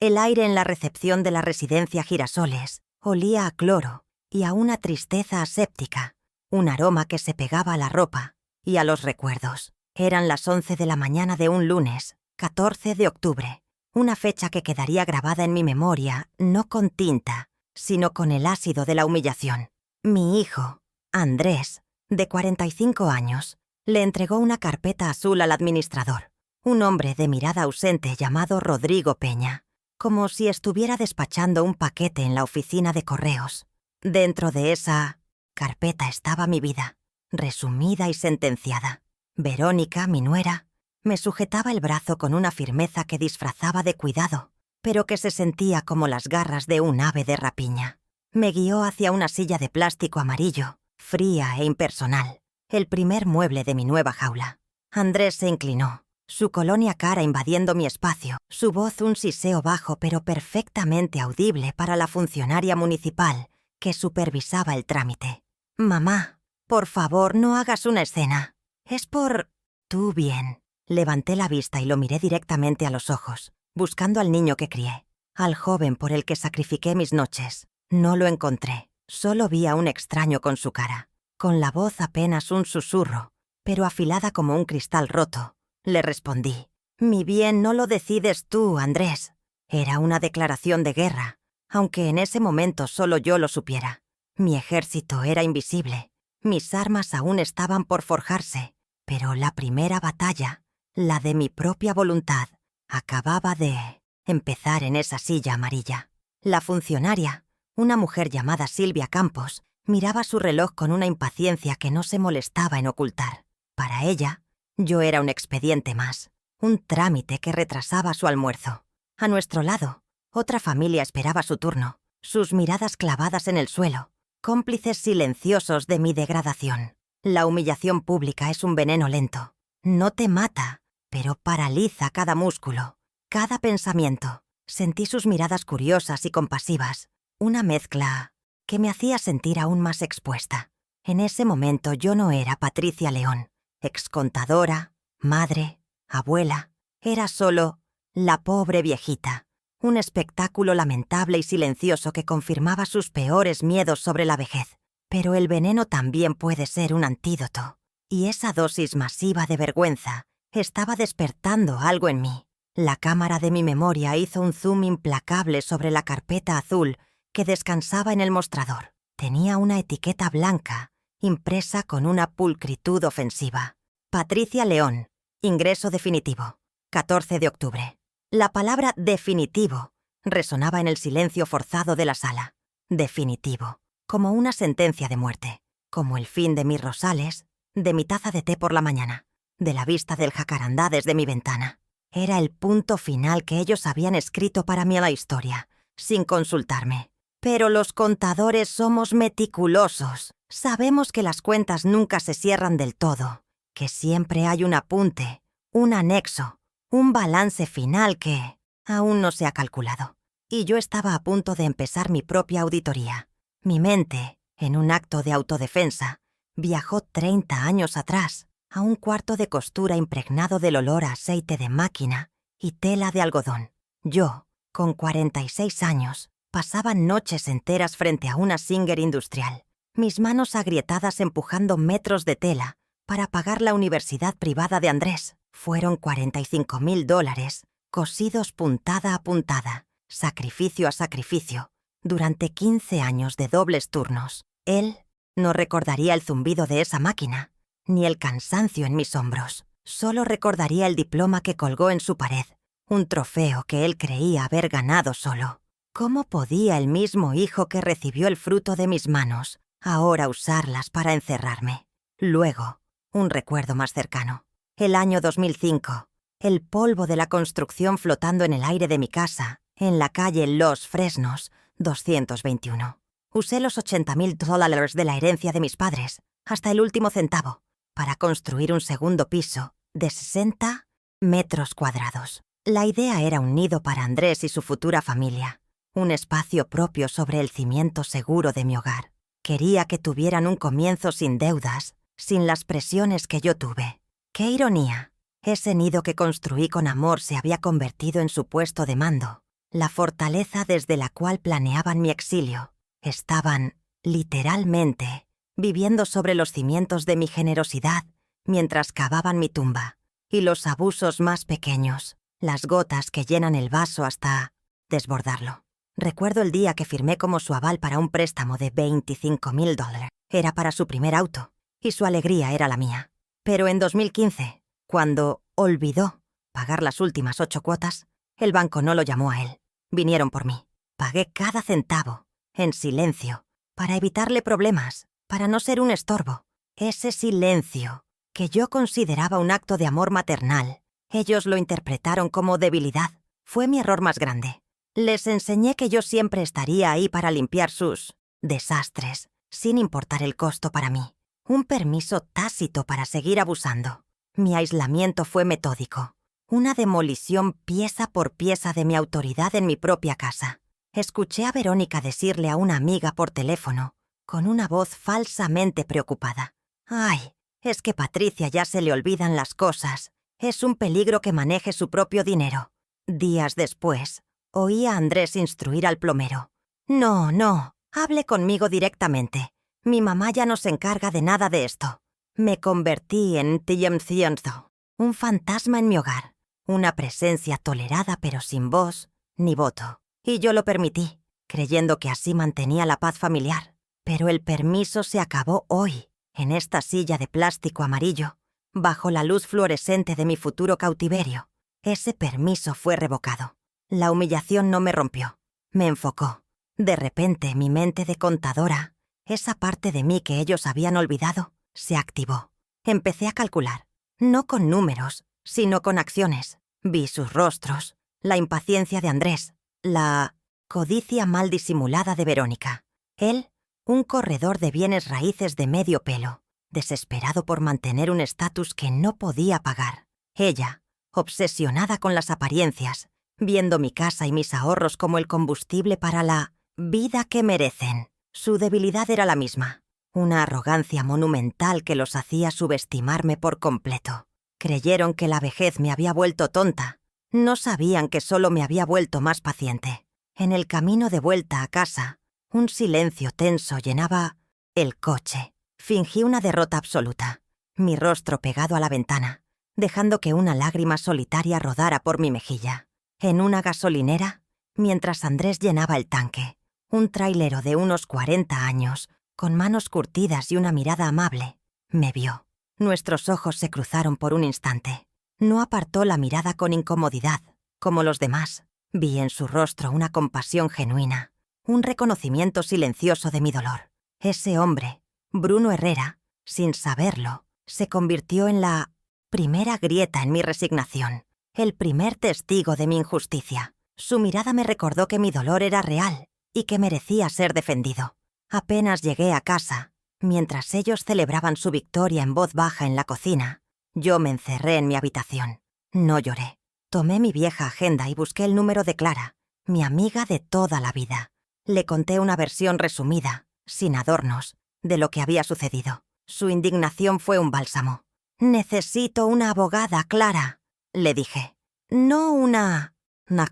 El aire en la recepción de la residencia Girasoles olía a cloro y a una tristeza aséptica, un aroma que se pegaba a la ropa y a los recuerdos. Eran las 11 de la mañana de un lunes, 14 de octubre, una fecha que quedaría grabada en mi memoria no con tinta, sino con el ácido de la humillación. Mi hijo, Andrés, de 45 años, le entregó una carpeta azul al administrador, un hombre de mirada ausente llamado Rodrigo Peña, como si estuviera despachando un paquete en la oficina de correos. Dentro de esa carpeta estaba mi vida, resumida y sentenciada. Verónica, mi nuera, me sujetaba el brazo con una firmeza que disfrazaba de cuidado, pero que se sentía como las garras de un ave de rapiña. Me guió hacia una silla de plástico amarillo, fría e impersonal, el primer mueble de mi nueva jaula. Andrés se inclinó, su colonia cara invadiendo mi espacio, su voz un siseo bajo pero perfectamente audible para la funcionaria municipal que supervisaba el trámite. «Mamá, por favor, no hagas una escena. Es por tu bien». Levanté la vista y lo miré directamente a los ojos, buscando al niño que crié, al joven por el que sacrifiqué mis noches. No lo encontré, solo vi a un extraño con su cara, con la voz apenas un susurro, pero afilada como un cristal roto. Le respondí: «Mi bien no lo decides tú, Andrés». Era una declaración de guerra, aunque en ese momento solo yo lo supiera. Mi ejército era invisible, mis armas aún estaban por forjarse, pero la primera batalla, la de mi propia voluntad, acababa de empezar en esa silla amarilla. La funcionaria, una mujer llamada Silvia Campos, miraba su reloj con una impaciencia que no se molestaba en ocultar. Para ella, yo era un expediente más, un trámite que retrasaba su almuerzo. A nuestro lado, otra familia esperaba su turno, sus miradas clavadas en el suelo, cómplices silenciosos de mi degradación. La humillación pública es un veneno lento. No te mata, pero paraliza cada músculo, cada pensamiento. Sentí sus miradas curiosas y compasivas, una mezcla que me hacía sentir aún más expuesta. En ese momento yo no era Patricia León, excontadora, madre, abuela. Era solo la pobre viejita, un espectáculo lamentable y silencioso que confirmaba sus peores miedos sobre la vejez. Pero el veneno también puede ser un antídoto, y esa dosis masiva de vergüenza estaba despertando algo en mí. La cámara de mi memoria hizo un zoom implacable sobre la carpeta azul que descansaba en el mostrador. Tenía una etiqueta blanca, impresa con una pulcritud ofensiva. Patricia León, ingreso definitivo, 14 de octubre. La palabra definitivo resonaba en el silencio forzado de la sala. Definitivo, como una sentencia de muerte, como el fin de mis rosales, de mi taza de té por la mañana, de la vista del jacarandá desde mi ventana. Era el punto final que ellos habían escrito para mí a la historia, sin consultarme. Pero los contadores somos meticulosos. Sabemos que las cuentas nunca se cierran del todo, que siempre hay un apunte, un anexo, un balance final que aún no se ha calculado. Y yo estaba a punto de empezar mi propia auditoría. Mi mente, en un acto de autodefensa, viajó 30 años atrás, a un cuarto de costura impregnado del olor a aceite de máquina y tela de algodón. Yo, con 46 años, pasaba noches enteras frente a una Singer industrial, mis manos agrietadas empujando metros de tela para pagar la universidad privada de Andrés. Fueron $45,000, cosidos puntada a puntada, sacrificio a sacrificio, durante 15 años de dobles turnos. Él no recordaría el zumbido de esa máquina, ni el cansancio en mis hombros. Solo recordaría el diploma que colgó en su pared, un trofeo que él creía haber ganado solo. ¿Cómo podía el mismo hijo que recibió el fruto de mis manos ahora usarlas para encerrarme? Luego, un recuerdo más cercano. El año 2005, el polvo de la construcción flotando en el aire de mi casa, en la calle Los Fresnos, 221. Usé los $80,000 de la herencia de mis padres, hasta el último centavo, para construir un segundo piso de 60 metros cuadrados. La idea era un nido para Andrés y su futura familia, un espacio propio sobre el cimiento seguro de mi hogar. Quería que tuvieran un comienzo sin deudas, sin las presiones que yo tuve. ¡Qué ironía! Ese nido que construí con amor se había convertido en su puesto de mando, la fortaleza desde la cual planeaban mi exilio. Estaban, literalmente, viviendo sobre los cimientos de mi generosidad mientras cavaban mi tumba, y los abusos más pequeños, las gotas que llenan el vaso hasta desbordarlo. Recuerdo el día que firmé como su aval para un préstamo de $25,000. Era para su primer auto, y su alegría era la mía. Pero en 2015, cuando olvidó pagar las últimas 8 cuotas, el banco no lo llamó a él. Vinieron por mí. Pagué cada centavo, en silencio, para evitarle problemas, para no ser un estorbo. Ese silencio, que yo consideraba un acto de amor maternal, ellos lo interpretaron como debilidad. Fue mi error más grande. Les enseñé que yo siempre estaría ahí para limpiar sus desastres, sin importar el costo para mí. Un permiso tácito para seguir abusando. Mi aislamiento fue metódico. Una demolición pieza por pieza de mi autoridad en mi propia casa. Escuché a Verónica decirle a una amiga por teléfono, con una voz falsamente preocupada: «Ay, es que Patricia ya se le olvidan las cosas. Es un peligro que maneje su propio dinero». Días después, oí a Andrés instruir al plomero: «No, hable conmigo directamente. Mi mamá ya no se encarga de nada de esto». Me convertí en Tiemcienzo, un fantasma en mi hogar, una presencia tolerada pero sin voz ni voto. Y yo lo permití, creyendo que así mantenía la paz familiar. Pero el permiso se acabó hoy, en esta silla de plástico amarillo, bajo la luz fluorescente de mi futuro cautiverio. Ese permiso fue revocado. La humillación no me rompió, me enfocó. De repente, mi mente de contadora, esa parte de mí que ellos habían olvidado, se activó. Empecé a calcular, no con números, sino con acciones. Vi sus rostros, la impaciencia de Andrés, la codicia mal disimulada de Verónica. Él, un corredor de bienes raíces de medio pelo, desesperado por mantener un estatus que no podía pagar. Ella, obsesionada con las apariencias, viendo mi casa y mis ahorros como el combustible para la vida que merecen. Su debilidad era la misma. Una arrogancia monumental que los hacía subestimarme por completo. Creyeron que la vejez me había vuelto tonta. No sabían que solo me había vuelto más paciente. En el camino de vuelta a casa, un silencio tenso llenaba el coche. Fingí una derrota absoluta, mi rostro pegado a la ventana, dejando que una lágrima solitaria rodara por mi mejilla. En una gasolinera, mientras Andrés llenaba el tanque, un trailero de unos 40 años, con manos curtidas y una mirada amable, me vio. Nuestros ojos se cruzaron por un instante. No apartó la mirada con incomodidad, como los demás. Vi en su rostro una compasión genuina, un reconocimiento silencioso de mi dolor. Ese hombre, Bruno Herrera, sin saberlo, se convirtió en la primera grieta en mi resignación, el primer testigo de mi injusticia. Su mirada me recordó que mi dolor era real y que merecía ser defendido. Apenas llegué a casa, mientras ellos celebraban su victoria en voz baja en la cocina, yo me encerré en mi habitación. No lloré. Tomé mi vieja agenda y busqué el número de Clara, mi amiga de toda la vida. Le conté una versión resumida, sin adornos, de lo que había sucedido. Su indignación fue un bálsamo. «Necesito una abogada, Clara», le dije. «No una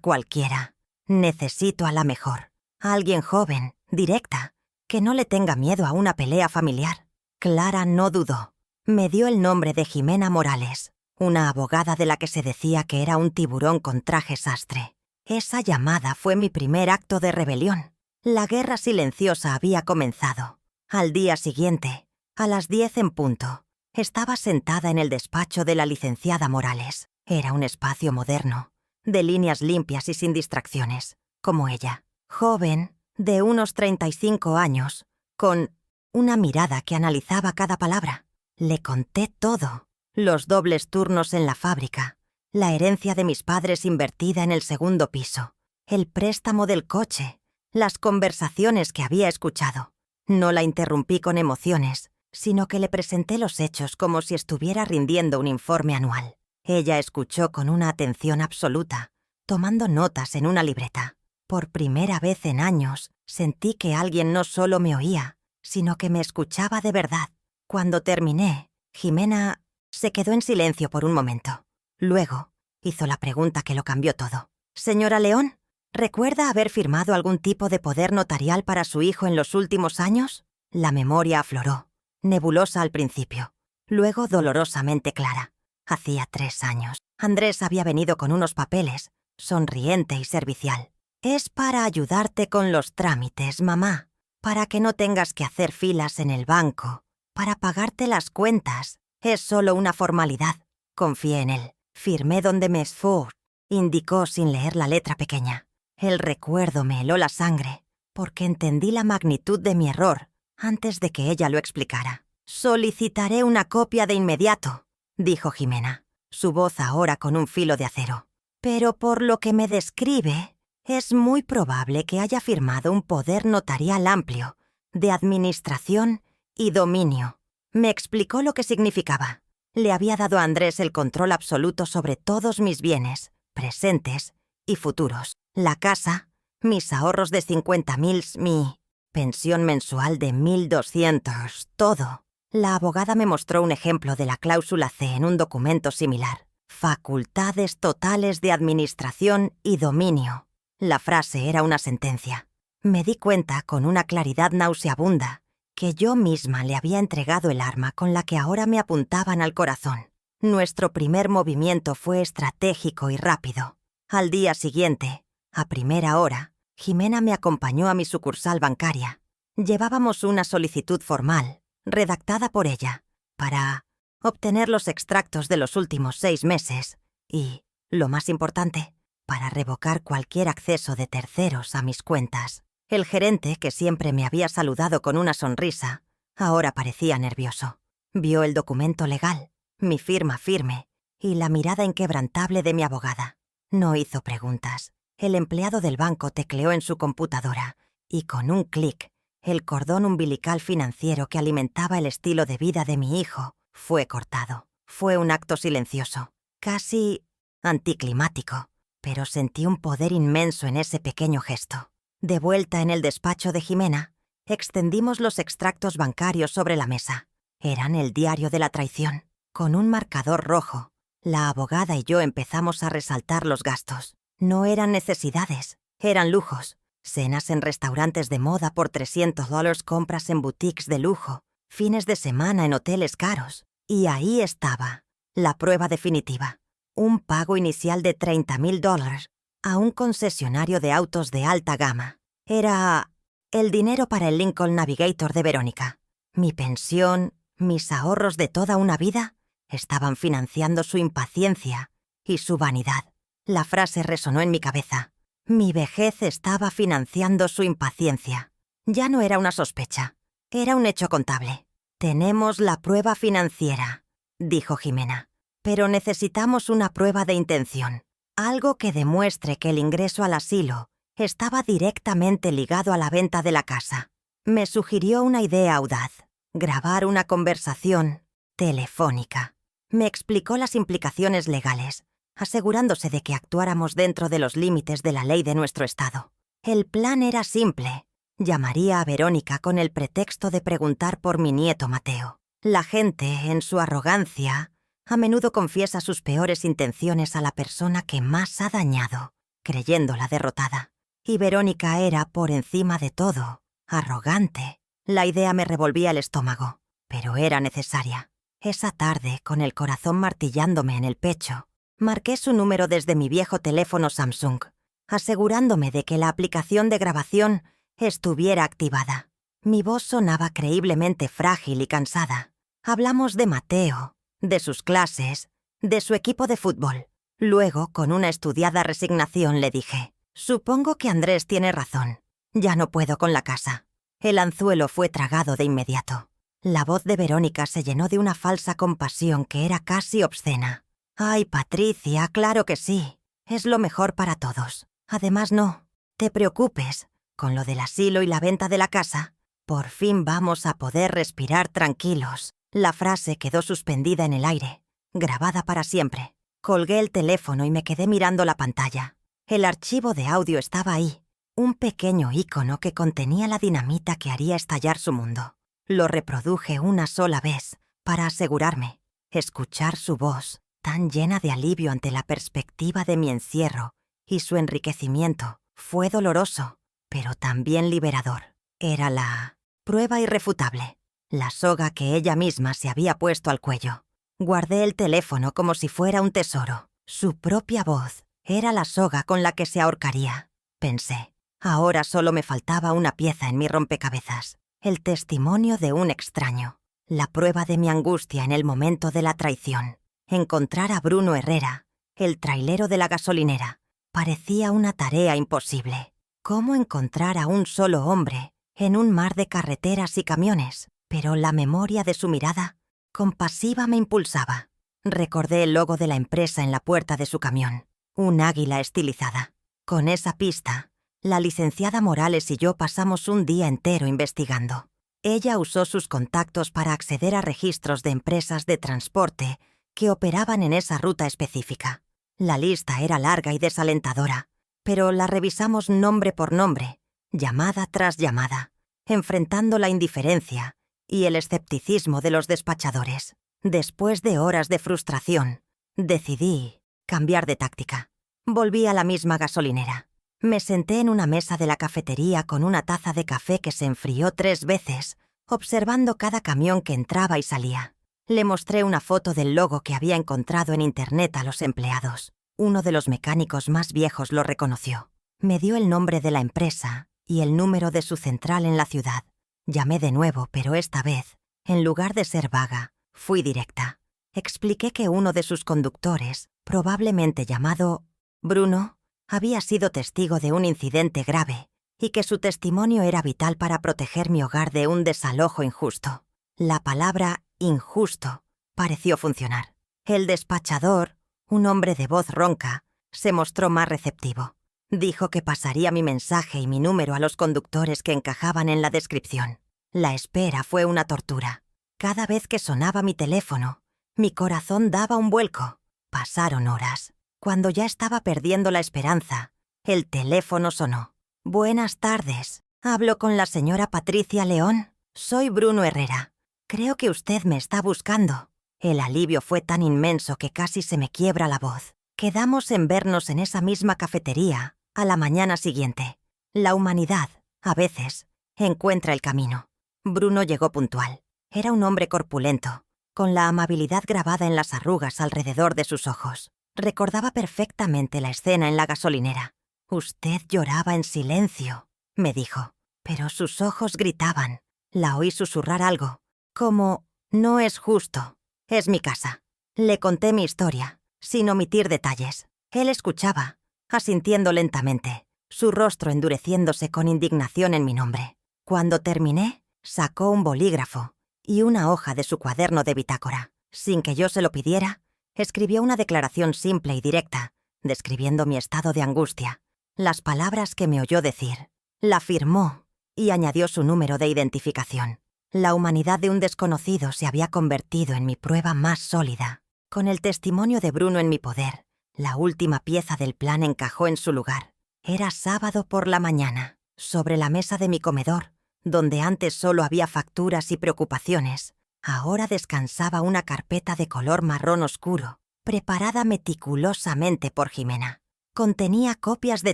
cualquiera. Necesito a la mejor. A alguien joven, directa, que no le tenga miedo a una pelea familiar». Clara no dudó. Me dio el nombre de Jimena Morales, una abogada de la que se decía que era un tiburón con traje sastre. Esa llamada fue mi primer acto de rebelión. La guerra silenciosa había comenzado. Al día siguiente, a las 10 en punto, estaba sentada en el despacho de la licenciada Morales. Era un espacio moderno, de líneas limpias y sin distracciones, como ella. Joven, de unos 35 años, con una mirada que analizaba cada palabra. Le conté todo. Los dobles turnos en la fábrica, la herencia de mis padres invertida en el segundo piso, el préstamo del coche, las conversaciones que había escuchado. No la interrumpí con emociones, sino que le presenté los hechos como si estuviera rindiendo un informe anual. Ella escuchó con una atención absoluta, tomando notas en una libreta. Por primera vez en años, sentí que alguien no solo me oía, sino que me escuchaba de verdad. Cuando terminé, Jimena se quedó en silencio por un momento. Luego, hizo la pregunta que lo cambió todo. «¿Señora León?» ¿Recuerda haber firmado algún tipo de poder notarial para su hijo en los últimos años? La memoria afloró, nebulosa al principio, luego dolorosamente clara. Hacía 3 años. Andrés había venido con unos papeles, sonriente y servicial. Es para ayudarte con los trámites, mamá, para que no tengas que hacer filas en el banco, para pagarte las cuentas. Es solo una formalidad. Confié en él. Firmé donde me esfor, indicó sin leer la letra pequeña. El recuerdo me heló la sangre, porque entendí la magnitud de mi error antes de que ella lo explicara. Solicitaré una copia de inmediato, dijo Jimena, su voz ahora con un filo de acero. Pero por lo que me describe, es muy probable que haya firmado un poder notarial amplio, de administración y dominio. Me explicó lo que significaba. Le había dado a Andrés el control absoluto sobre todos mis bienes, presentes y futuros. La casa, mis ahorros de 50,000, mi pensión mensual de 1.200, todo. La abogada me mostró un ejemplo de la cláusula C en un documento similar. Facultades totales de administración y dominio. La frase era una sentencia. Me di cuenta con una claridad nauseabunda que yo misma le había entregado el arma con la que ahora me apuntaban al corazón. Nuestro primer movimiento fue estratégico y rápido. Al día siguiente, a primera hora, Jimena me acompañó a mi sucursal bancaria. Llevábamos una solicitud formal, redactada por ella, para obtener los extractos de los últimos 6 meses y, lo más importante, para revocar cualquier acceso de terceros a mis cuentas. El gerente, que siempre me había saludado con una sonrisa, ahora parecía nervioso. Vio el documento legal, mi firma firme y la mirada inquebrantable de mi abogada. No hizo preguntas. El empleado del banco tecleó en su computadora y con un clic, el cordón umbilical financiero que alimentaba el estilo de vida de mi hijo fue cortado. Fue un acto silencioso, casi anticlimático, pero sentí un poder inmenso en ese pequeño gesto. De vuelta en el despacho de Jimena, extendimos los extractos bancarios sobre la mesa. Eran el diario de la traición. Con un marcador rojo, la abogada y yo empezamos a resaltar los gastos. No eran necesidades, eran lujos. Cenas en restaurantes de moda por $300, compras en boutiques de lujo, fines de semana en hoteles caros. Y ahí estaba, la prueba definitiva. Un pago inicial de $30,000 a un concesionario de autos de alta gama. Era el dinero para el Lincoln Navigator de Verónica. Mi pensión, mis ahorros de toda una vida, estaban financiando su impaciencia y su vanidad. La frase resonó en mi cabeza. Mi vejez estaba financiando su impaciencia. Ya no era una sospecha, era un hecho contable. Tenemos la prueba financiera, dijo Jimena, pero necesitamos una prueba de intención. Algo que demuestre que el ingreso al asilo estaba directamente ligado a la venta de la casa. Me sugirió una idea audaz: grabar una conversación telefónica. Me explicó las implicaciones legales, asegurándose de que actuáramos dentro de los límites de la ley de nuestro estado. El plan era simple. Llamaría a Verónica con el pretexto de preguntar por mi nieto Mateo. La gente, en su arrogancia, a menudo confiesa sus peores intenciones a la persona que más ha dañado, creyéndola derrotada. Y Verónica era, por encima de todo, arrogante. La idea me revolvía el estómago, pero era necesaria. Esa tarde, con el corazón martillándome en el pecho, marqué su número desde mi viejo teléfono Samsung, asegurándome de que la aplicación de grabación estuviera activada. Mi voz sonaba creíblemente frágil y cansada. Hablamos de Mateo, de sus clases, de su equipo de fútbol. Luego, con una estudiada resignación, le dije: «Supongo que Andrés tiene razón. Ya no puedo con la casa». El anzuelo fue tragado de inmediato. La voz de Verónica se llenó de una falsa compasión que era casi obscena. «Ay, Patricia, claro que sí. Es lo mejor para todos. Además, no te preocupes. Con lo del asilo y la venta de la casa, por fin vamos a poder respirar tranquilos». La frase quedó suspendida en el aire, grabada para siempre. Colgué el teléfono y me quedé mirando la pantalla. El archivo de audio estaba ahí, un pequeño ícono que contenía la dinamita que haría estallar su mundo. Lo reproduje una sola vez, para asegurarme. Escuchar su voz, tan llena de alivio ante la perspectiva de mi encierro y su enriquecimiento, Fue doloroso, pero también liberador. Era la prueba irrefutable, la soga que ella misma se había puesto al cuello. Guardé el teléfono como si fuera un tesoro. Su propia voz era la soga con la que se ahorcaría. Pensé, ahora solo me faltaba una pieza en mi rompecabezas. El testimonio de un extraño. La prueba de mi angustia en el momento de la traición. Encontrar a Bruno Herrera, el trailero de la gasolinera, parecía una tarea imposible. ¿Cómo encontrar a un solo hombre en un mar de carreteras y camiones? Pero la memoria de su mirada compasiva me impulsaba. Recordé el logo de la empresa en la puerta de su camión, un águila estilizada. Con esa pista, la licenciada Morales y yo pasamos un día entero investigando. Ella usó sus contactos para acceder a registros de empresas de transporte que operaban en esa ruta específica. La lista era larga y desalentadora, pero la revisamos nombre por nombre, llamada tras llamada, enfrentando la indiferencia y el escepticismo de los despachadores. Después de horas de frustración, decidí cambiar de táctica. Volví a la misma gasolinera. Me senté en una mesa de la cafetería con una taza de café que se enfrió 3 veces, observando cada camión que entraba y salía. Le mostré una foto del logo que había encontrado en internet a los empleados. Uno de los mecánicos más viejos lo reconoció. Me dio el nombre de la empresa y el número de su central en la ciudad. Llamé de nuevo, pero esta vez, en lugar de ser vaga, fui directa. Expliqué que uno de sus conductores, probablemente llamado Bruno, había sido testigo de un incidente grave y que su testimonio era vital para proteger mi hogar de un desalojo injusto. La palabra injusto pareció funcionar. El despachador, un hombre de voz ronca, se mostró más receptivo. Dijo que pasaría mi mensaje y mi número a los conductores que encajaban en la descripción. La espera fue una tortura. Cada vez que sonaba mi teléfono, mi corazón daba un vuelco. Pasaron horas. Cuando ya estaba perdiendo la esperanza, el teléfono sonó. «Buenas tardes. Hablo con la señora Patricia León. Soy Bruno Herrera. Creo que usted me está buscando». El alivio fue tan inmenso que casi se me quiebra la voz. Quedamos en vernos en esa misma cafetería a la mañana siguiente. La humanidad, a veces, encuentra el camino. Bruno llegó puntual. Era un hombre corpulento, con la amabilidad grabada en las arrugas alrededor de sus ojos. Recordaba perfectamente la escena en la gasolinera. «Usted lloraba en silencio», me dijo, pero sus ojos gritaban. La oí susurrar algo, como «No es justo, es mi casa». Le conté mi historia, sin omitir detalles. Él escuchaba, asintiendo lentamente, su rostro endureciéndose con indignación en mi nombre. Cuando terminé, sacó un bolígrafo y una hoja de su cuaderno de bitácora. Sin que yo se lo pidiera, escribió una declaración simple y directa, describiendo mi estado de angustia, las palabras que me oyó decir. La firmó y añadió su número de identificación. La humanidad de un desconocido se había convertido en mi prueba más sólida. Con el testimonio de Bruno en mi poder, la última pieza del plan encajó en su lugar. Era sábado por la mañana. Sobre la mesa de mi comedor, donde antes solo había facturas y preocupaciones, ahora descansaba una carpeta de color marrón oscuro, preparada meticulosamente por Jimena. Contenía copias de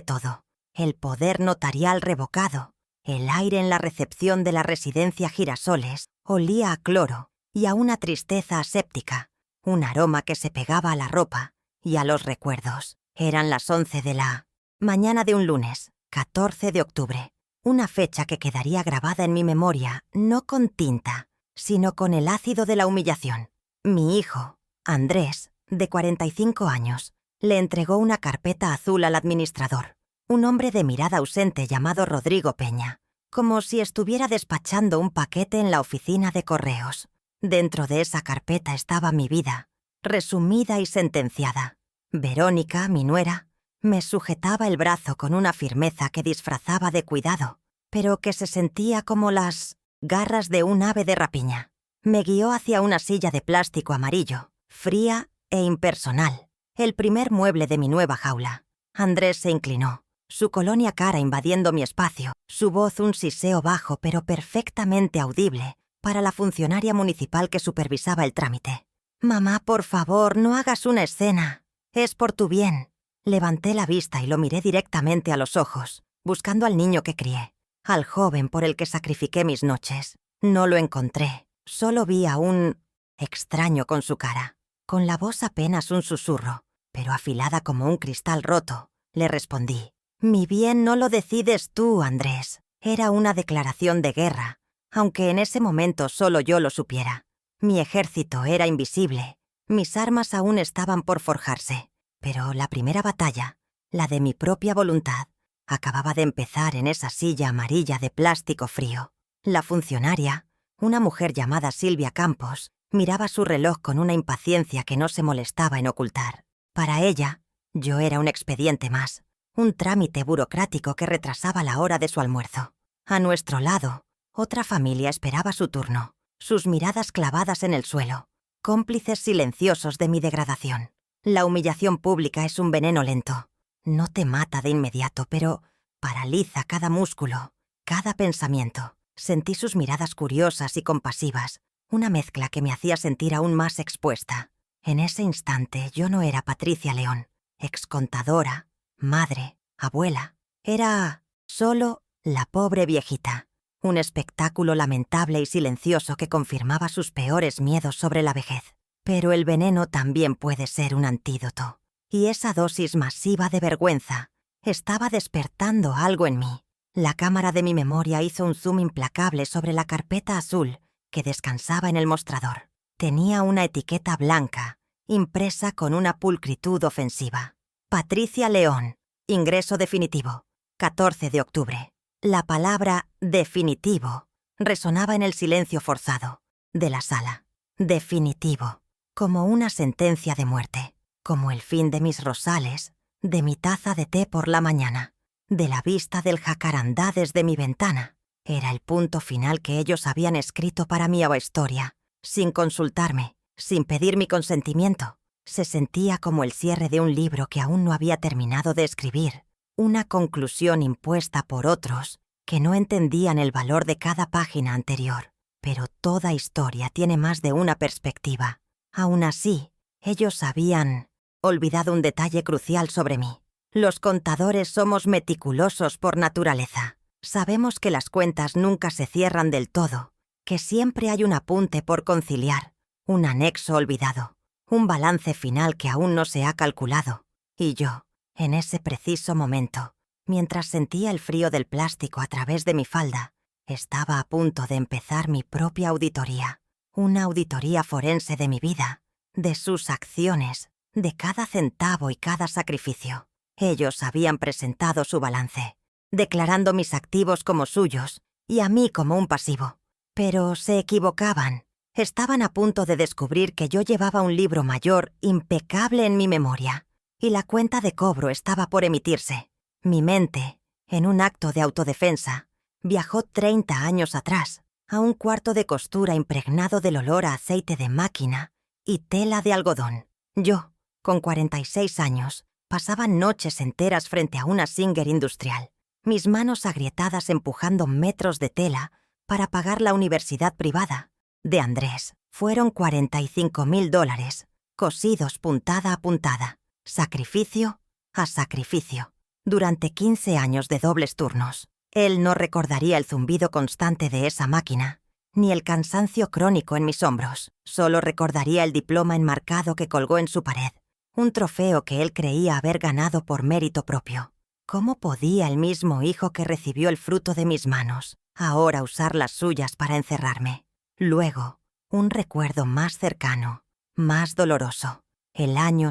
todo: el poder notarial revocado, el aire en la recepción de la residencia Girasoles olía a cloro y a una tristeza aséptica, un aroma que se pegaba a la ropa y a los recuerdos. Eran las 11 de la mañana de un lunes, 14 de octubre, una fecha que quedaría grabada en mi memoria no con tinta, sino con el ácido de la humillación. Mi hijo, Andrés, de 45 años, le entregó una carpeta azul al administrador, un hombre de mirada ausente llamado Rodrigo Peña, como si estuviera despachando un paquete en la oficina de correos. Dentro de esa carpeta estaba mi vida, resumida y sentenciada. Verónica, mi nuera, me sujetaba el brazo con una firmeza que disfrazaba de cuidado, pero que se sentía como las garras de un ave de rapiña. Me guió hacia una silla de plástico amarillo, fría e impersonal, el primer mueble de mi nueva jaula. Andrés se inclinó, su colonia cara invadiendo mi espacio, su voz un siseo bajo pero perfectamente audible para la funcionaria municipal que supervisaba el trámite. «Mamá, por favor, no hagas una escena. Es por tu bien». Levanté la vista y lo miré directamente a los ojos, buscando al niño que crié, al joven por el que sacrifiqué mis noches. No lo encontré, solo vi a un extraño con su cara, con la voz apenas un susurro, pero afilada como un cristal roto. Le respondí: «Mi bien no lo decides tú, Andrés». Era una declaración de guerra, aunque en ese momento solo yo lo supiera. Mi ejército era invisible, mis armas aún estaban por forjarse, pero la primera batalla, la de mi propia voluntad, acababa de empezar en esa silla amarilla de plástico frío. La funcionaria, una mujer llamada Silvia Campos, miraba su reloj con una impaciencia que no se molestaba en ocultar. Para ella, yo era un expediente más, un trámite burocrático que retrasaba la hora de su almuerzo. A nuestro lado, otra familia esperaba su turno, sus miradas clavadas en el suelo, cómplices silenciosos de mi degradación. La humillación pública es un veneno lento. No te mata de inmediato, pero paraliza cada músculo, cada pensamiento. Sentí sus miradas curiosas y compasivas, una mezcla que me hacía sentir aún más expuesta. En ese instante yo no era Patricia León, excontadora, madre, abuela. Era solo la pobre viejita, un espectáculo lamentable y silencioso que confirmaba sus peores miedos sobre la vejez. Pero el veneno también puede ser un antídoto, y esa dosis masiva de vergüenza estaba despertando algo en mí. La cámara de mi memoria hizo un zoom implacable sobre la carpeta azul que descansaba en el mostrador. Tenía una etiqueta blanca, impresa con una pulcritud ofensiva. Patricia León, ingreso definitivo, 14 de octubre. La palabra definitivo resonaba en el silencio forzado de la sala. Definitivo, como una sentencia de muerte, como el fin de mis rosales, de mi taza de té por la mañana, de la vista del jacarandá desde mi ventana. Era el punto final que ellos habían escrito para mi historia, sin consultarme, sin pedir mi consentimiento. Se sentía como el cierre de un libro que aún no había terminado de escribir, una conclusión impuesta por otros que no entendían el valor de cada página anterior. Pero toda historia tiene más de una perspectiva. Aún así, ellos habían olvidado un detalle crucial sobre mí. Los contadores somos meticulosos por naturaleza. Sabemos que las cuentas nunca se cierran del todo, que siempre hay un apunte por conciliar, un anexo olvidado, un balance final que aún no se ha calculado. Y yo, en ese preciso momento, mientras sentía el frío del plástico a través de mi falda, estaba a punto de empezar mi propia auditoría, una auditoría forense de mi vida, de sus acciones, de cada centavo y cada sacrificio. Ellos habían presentado su balance, declarando mis activos como suyos y a mí como un pasivo. Pero se equivocaban. Estaban a punto de descubrir que yo llevaba un libro mayor impecable en mi memoria, y la cuenta de cobro estaba por emitirse. Mi mente, en un acto de autodefensa, viajó 30 años atrás, a un cuarto de costura impregnado del olor a aceite de máquina y tela de algodón. Yo, con 46 años, pasaba noches enteras frente a una Singer industrial, mis manos agrietadas empujando metros de tela para pagar la universidad privada de Andrés. Fueron $45,000, cosidos puntada a puntada, sacrificio a sacrificio, durante 15 años de dobles turnos. Él no recordaría el zumbido constante de esa máquina, ni el cansancio crónico en mis hombros. Solo recordaría el diploma enmarcado que colgó en su pared, un trofeo que él creía haber ganado por mérito propio. ¿Cómo podía el mismo hijo que recibió el fruto de mis manos ahora usar las suyas para encerrarme? Luego, un recuerdo más cercano, más doloroso. El año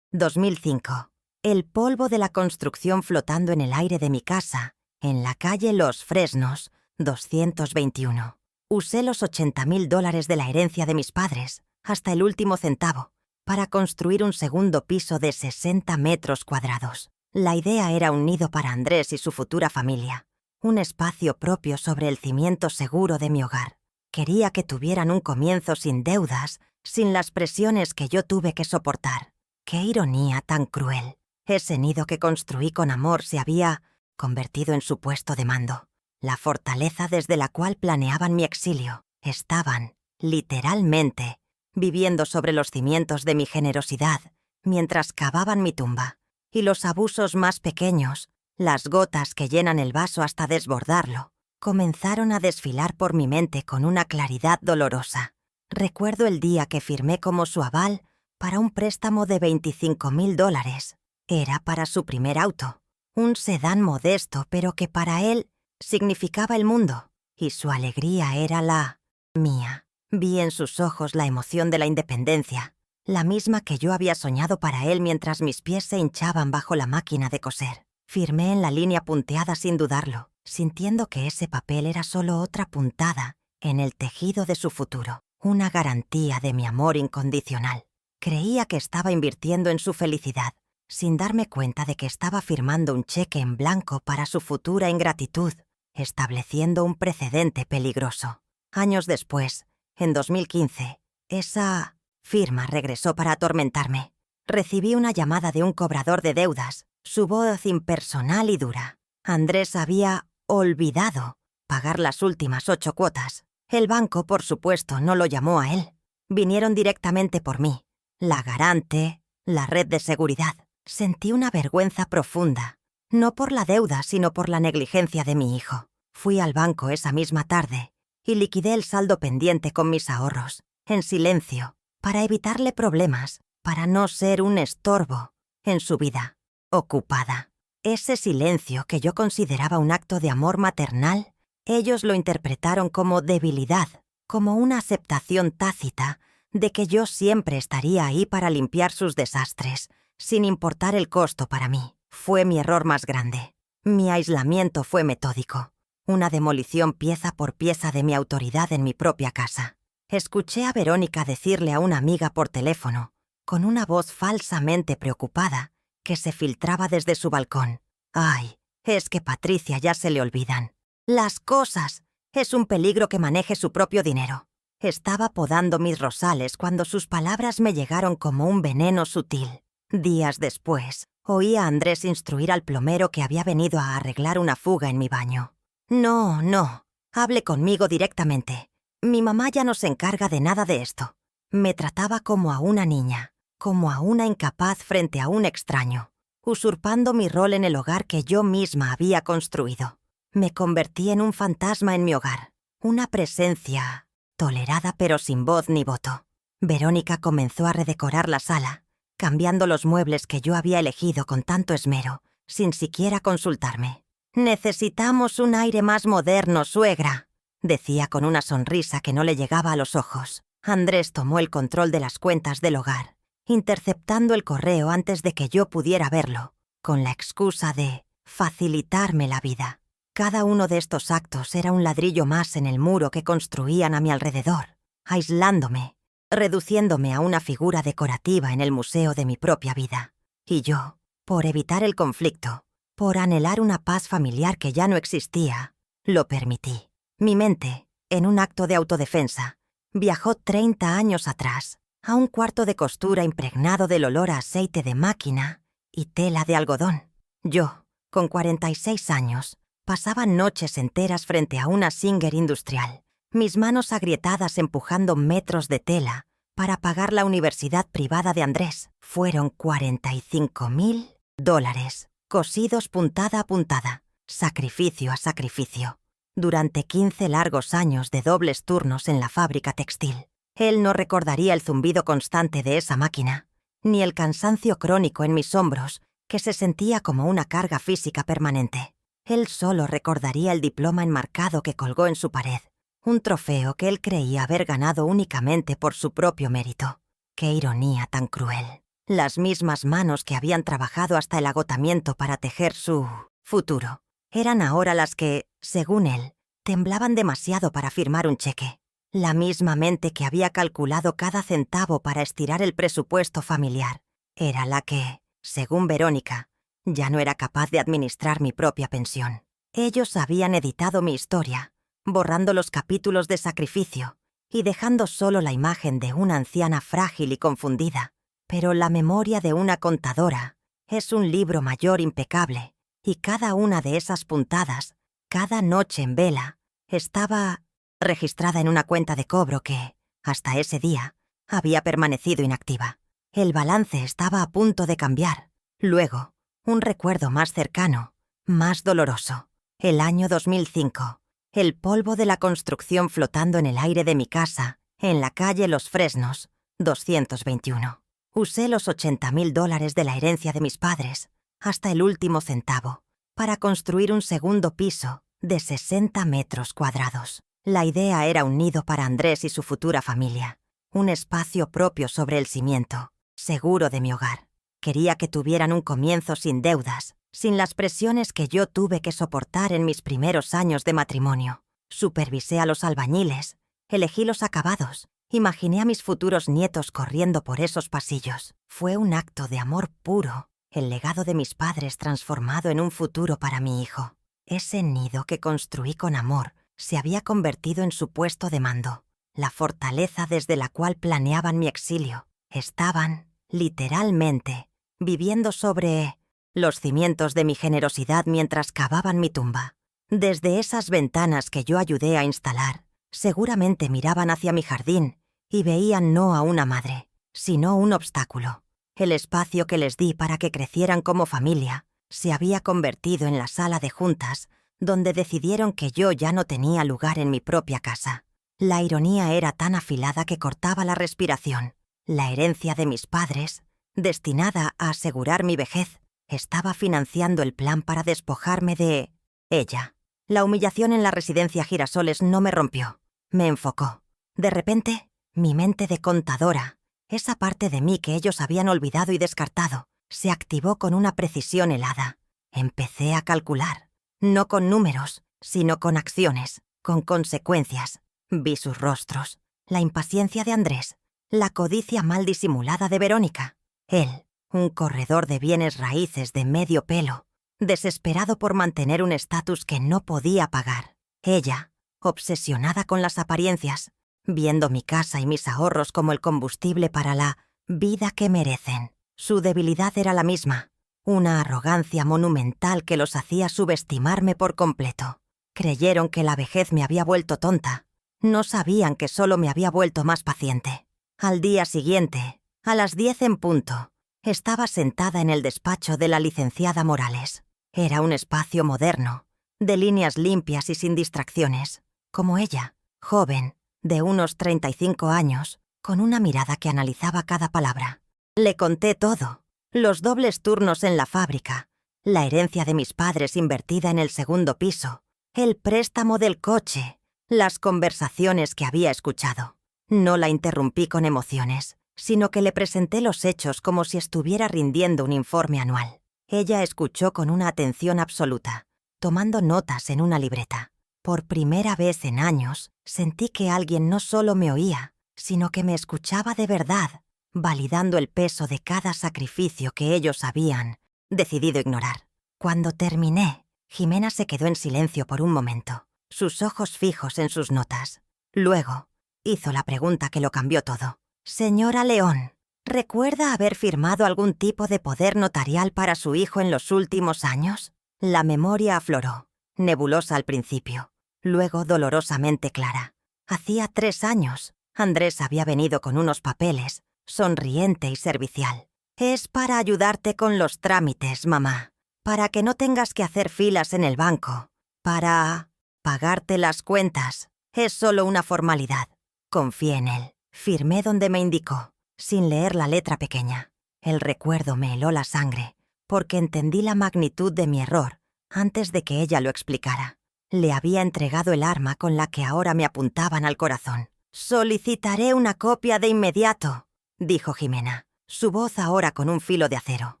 2005. El polvo de la construcción flotando en el aire de mi casa, en la calle Los Fresnos, 221. Usé los $80,000 de la herencia de mis padres, hasta el último centavo, para construir un segundo piso de 60 metros cuadrados. La idea era un nido para Andrés y su futura familia, un espacio propio sobre el cimiento seguro de mi hogar. Quería que tuvieran un comienzo sin deudas, sin las presiones que yo tuve que soportar. ¡Qué ironía tan cruel! Ese nido que construí con amor se había convertido en su puesto de mando. La fortaleza desde la cual planeaban mi exilio. Estaban, literalmente, viviendo sobre los cimientos de mi generosidad, mientras cavaban mi tumba, y los abusos más pequeños, las gotas que llenan el vaso hasta desbordarlo, comenzaron a desfilar por mi mente con una claridad dolorosa. Recuerdo el día que firmé como su aval para un préstamo de $25,000. Era para su primer auto, un sedán modesto, pero que para él significaba el mundo, y su alegría era la mía. Vi en sus ojos la emoción de la independencia, la misma que yo había soñado para él mientras mis pies se hinchaban bajo la máquina de coser. Firmé en la línea punteada sin dudarlo, sintiendo que ese papel era solo otra puntada en el tejido de su futuro, una garantía de mi amor incondicional. Creía que estaba invirtiendo en su felicidad, sin darme cuenta de que estaba firmando un cheque en blanco para su futura ingratitud, estableciendo un precedente peligroso. Años después, en 2015, esa firma regresó para atormentarme. Recibí una llamada de un cobrador de deudas, su voz impersonal y dura. Andrés había olvidado pagar las últimas 8 cuotas. El banco, por supuesto, no lo llamó a él. Vinieron directamente por mí, la garante, la red de seguridad. Sentí una vergüenza profunda, no por la deuda, sino por la negligencia de mi hijo. Fui al banco esa misma tarde y liquidé el saldo pendiente con mis ahorros, en silencio, para evitarle problemas, para no ser un estorbo en su vida ocupada. Ese silencio que yo consideraba un acto de amor maternal, ellos lo interpretaron como debilidad, como una aceptación tácita de que yo siempre estaría ahí para limpiar sus desastres, sin importar el costo para mí. Fue mi error más grande. Mi aislamiento fue metódico, una demolición pieza por pieza de mi autoridad en mi propia casa. Escuché a Verónica decirle a una amiga por teléfono, con una voz falsamente preocupada, que se filtraba desde su balcón. «Ay, es que Patricia ya se le olvidan las cosas. Es un peligro que maneje su propio dinero». Estaba podando mis rosales cuando sus palabras me llegaron como un veneno sutil. Días después, oí a Andrés instruir al plomero que había venido a arreglar una fuga en mi baño. No, hable conmigo directamente. Mi mamá ya no se encarga de nada de esto. Me trataba como a una niña, como a una incapaz frente a un extraño, usurpando mi rol en el hogar que yo misma había construido. Me convertí en un fantasma en mi hogar, una presencia tolerada pero sin voz ni voto. Verónica comenzó a redecorar la sala, cambiando los muebles que yo había elegido con tanto esmero, sin siquiera consultarme. «Necesitamos un aire más moderno, suegra», decía con una sonrisa que no le llegaba a los ojos. Andrés tomó el control de las cuentas del hogar, interceptando el correo antes de que yo pudiera verlo, con la excusa de facilitarme la vida. Cada uno de estos actos era un ladrillo más en el muro que construían a mi alrededor, aislándome, reduciéndome a una figura decorativa en el museo de mi propia vida. Y yo, por evitar el conflicto, por anhelar una paz familiar que ya no existía, lo permití. Mi mente, en un acto de autodefensa, viajó 30 años atrás, a un cuarto de costura impregnado del olor a aceite de máquina y tela de algodón. Yo, con 46 años, pasaba noches enteras frente a una Singer industrial, mis manos agrietadas empujando metros de tela para pagar la universidad privada de Andrés. Fueron $45,000, cosidos puntada a puntada, sacrificio a sacrificio, durante 15 largos años de dobles turnos en la fábrica textil. Él no recordaría el zumbido constante de esa máquina, ni el cansancio crónico en mis hombros, que se sentía como una carga física permanente. Él solo recordaría el diploma enmarcado que colgó en su pared, un trofeo que él creía haber ganado únicamente por su propio mérito. ¡Qué ironía tan cruel! Las mismas manos que habían trabajado hasta el agotamiento para tejer su futuro eran ahora las que, según él, temblaban demasiado para firmar un cheque. La misma mente que había calculado cada centavo para estirar el presupuesto familiar era la que, según Verónica, ya no era capaz de administrar mi propia pensión. Ellos habían editado mi historia, borrando los capítulos de sacrificio y dejando solo la imagen de una anciana frágil y confundida. Pero la memoria de una contadora es un libro mayor impecable, y cada una de esas puntadas, cada noche en vela, estaba registrada en una cuenta de cobro que, hasta ese día, había permanecido inactiva. El balance estaba a punto de cambiar. Luego, un recuerdo más cercano, más doloroso. El año 2005. El polvo de la construcción flotando en el aire de mi casa, en la calle Los Fresnos, 221. Usé los $80.000 de la herencia de mis padres, hasta el último centavo, para construir un segundo piso de 60 metros cuadrados. La idea era un nido para Andrés y su futura familia, un espacio propio sobre el cimiento, seguro de mi hogar. Quería que tuvieran un comienzo sin deudas, sin las presiones que yo tuve que soportar en mis primeros años de matrimonio. Supervisé a los albañiles, elegí los acabados, imaginé a mis futuros nietos corriendo por esos pasillos. Fue un acto de amor puro, el legado de mis padres transformado en un futuro para mi hijo. Ese nido que construí con amor se había convertido en su puesto de mando, la fortaleza desde la cual planeaban mi exilio. Estaban, literalmente, viviendo sobre los cimientos de mi generosidad mientras cavaban mi tumba. Desde esas ventanas que yo ayudé a instalar, seguramente miraban hacia mi jardín y veían no a una madre, sino un obstáculo. El espacio que les di para que crecieran como familia se había convertido en la sala de juntas, donde decidieron que yo ya no tenía lugar en mi propia casa. La ironía era tan afilada que cortaba la respiración. La herencia de mis padres, destinada a asegurar mi vejez, estaba financiando el plan para despojarme de ella. La humillación en la residencia Girasoles no me rompió, me enfocó. De repente, mi mente de contadora, esa parte de mí que ellos habían olvidado y descartado, se activó con una precisión helada. Empecé a calcular, no con números, sino con acciones, con consecuencias. Vi sus rostros, la impaciencia de Andrés, la codicia mal disimulada de Verónica. Él, un corredor de bienes raíces de medio pelo, desesperado por mantener un estatus que no podía pagar. Ella, obsesionada con las apariencias, viendo mi casa y mis ahorros como el combustible para la vida que merecen. Su debilidad era la misma, una arrogancia monumental que los hacía subestimarme por completo. Creyeron que la vejez me había vuelto tonta. No sabían que solo me había vuelto más paciente. Al día siguiente, a las 10 en punto, estaba sentada en el despacho de la licenciada Morales. Era un espacio moderno, de líneas limpias y sin distracciones, como ella, joven, de unos 35 años, con una mirada que analizaba cada palabra. Le conté todo, los dobles turnos en la fábrica, la herencia de mis padres invertida en el segundo piso, el préstamo del coche, las conversaciones que había escuchado. No la interrumpí con emociones, sino que le presenté los hechos como si estuviera rindiendo un informe anual. Ella escuchó con una atención absoluta, tomando notas en una libreta. Por primera vez en años, sentí que alguien no solo me oía, sino que me escuchaba de verdad, validando el peso de cada sacrificio que ellos habían decidido ignorar. Cuando terminé, Jimena se quedó en silencio por un momento, sus ojos fijos en sus notas. Luego, hizo la pregunta que lo cambió todo. «Señora León, ¿recuerda haber firmado algún tipo de poder notarial para su hijo en los últimos años?» La memoria afloró, nebulosa al principio, luego dolorosamente clara. Hacía 3 años, Andrés había venido con unos papeles, sonriente y servicial. «Es para ayudarte con los trámites, mamá, para que no tengas que hacer filas en el banco, para pagarte las cuentas. Es solo una formalidad». Confié en él. Firmé donde me indicó, sin leer la letra pequeña. El recuerdo me heló la sangre, porque entendí la magnitud de mi error antes de que ella lo explicara. Le había entregado el arma con la que ahora me apuntaban al corazón. «Solicitaré una copia de inmediato», dijo Jimena, su voz ahora con un filo de acero.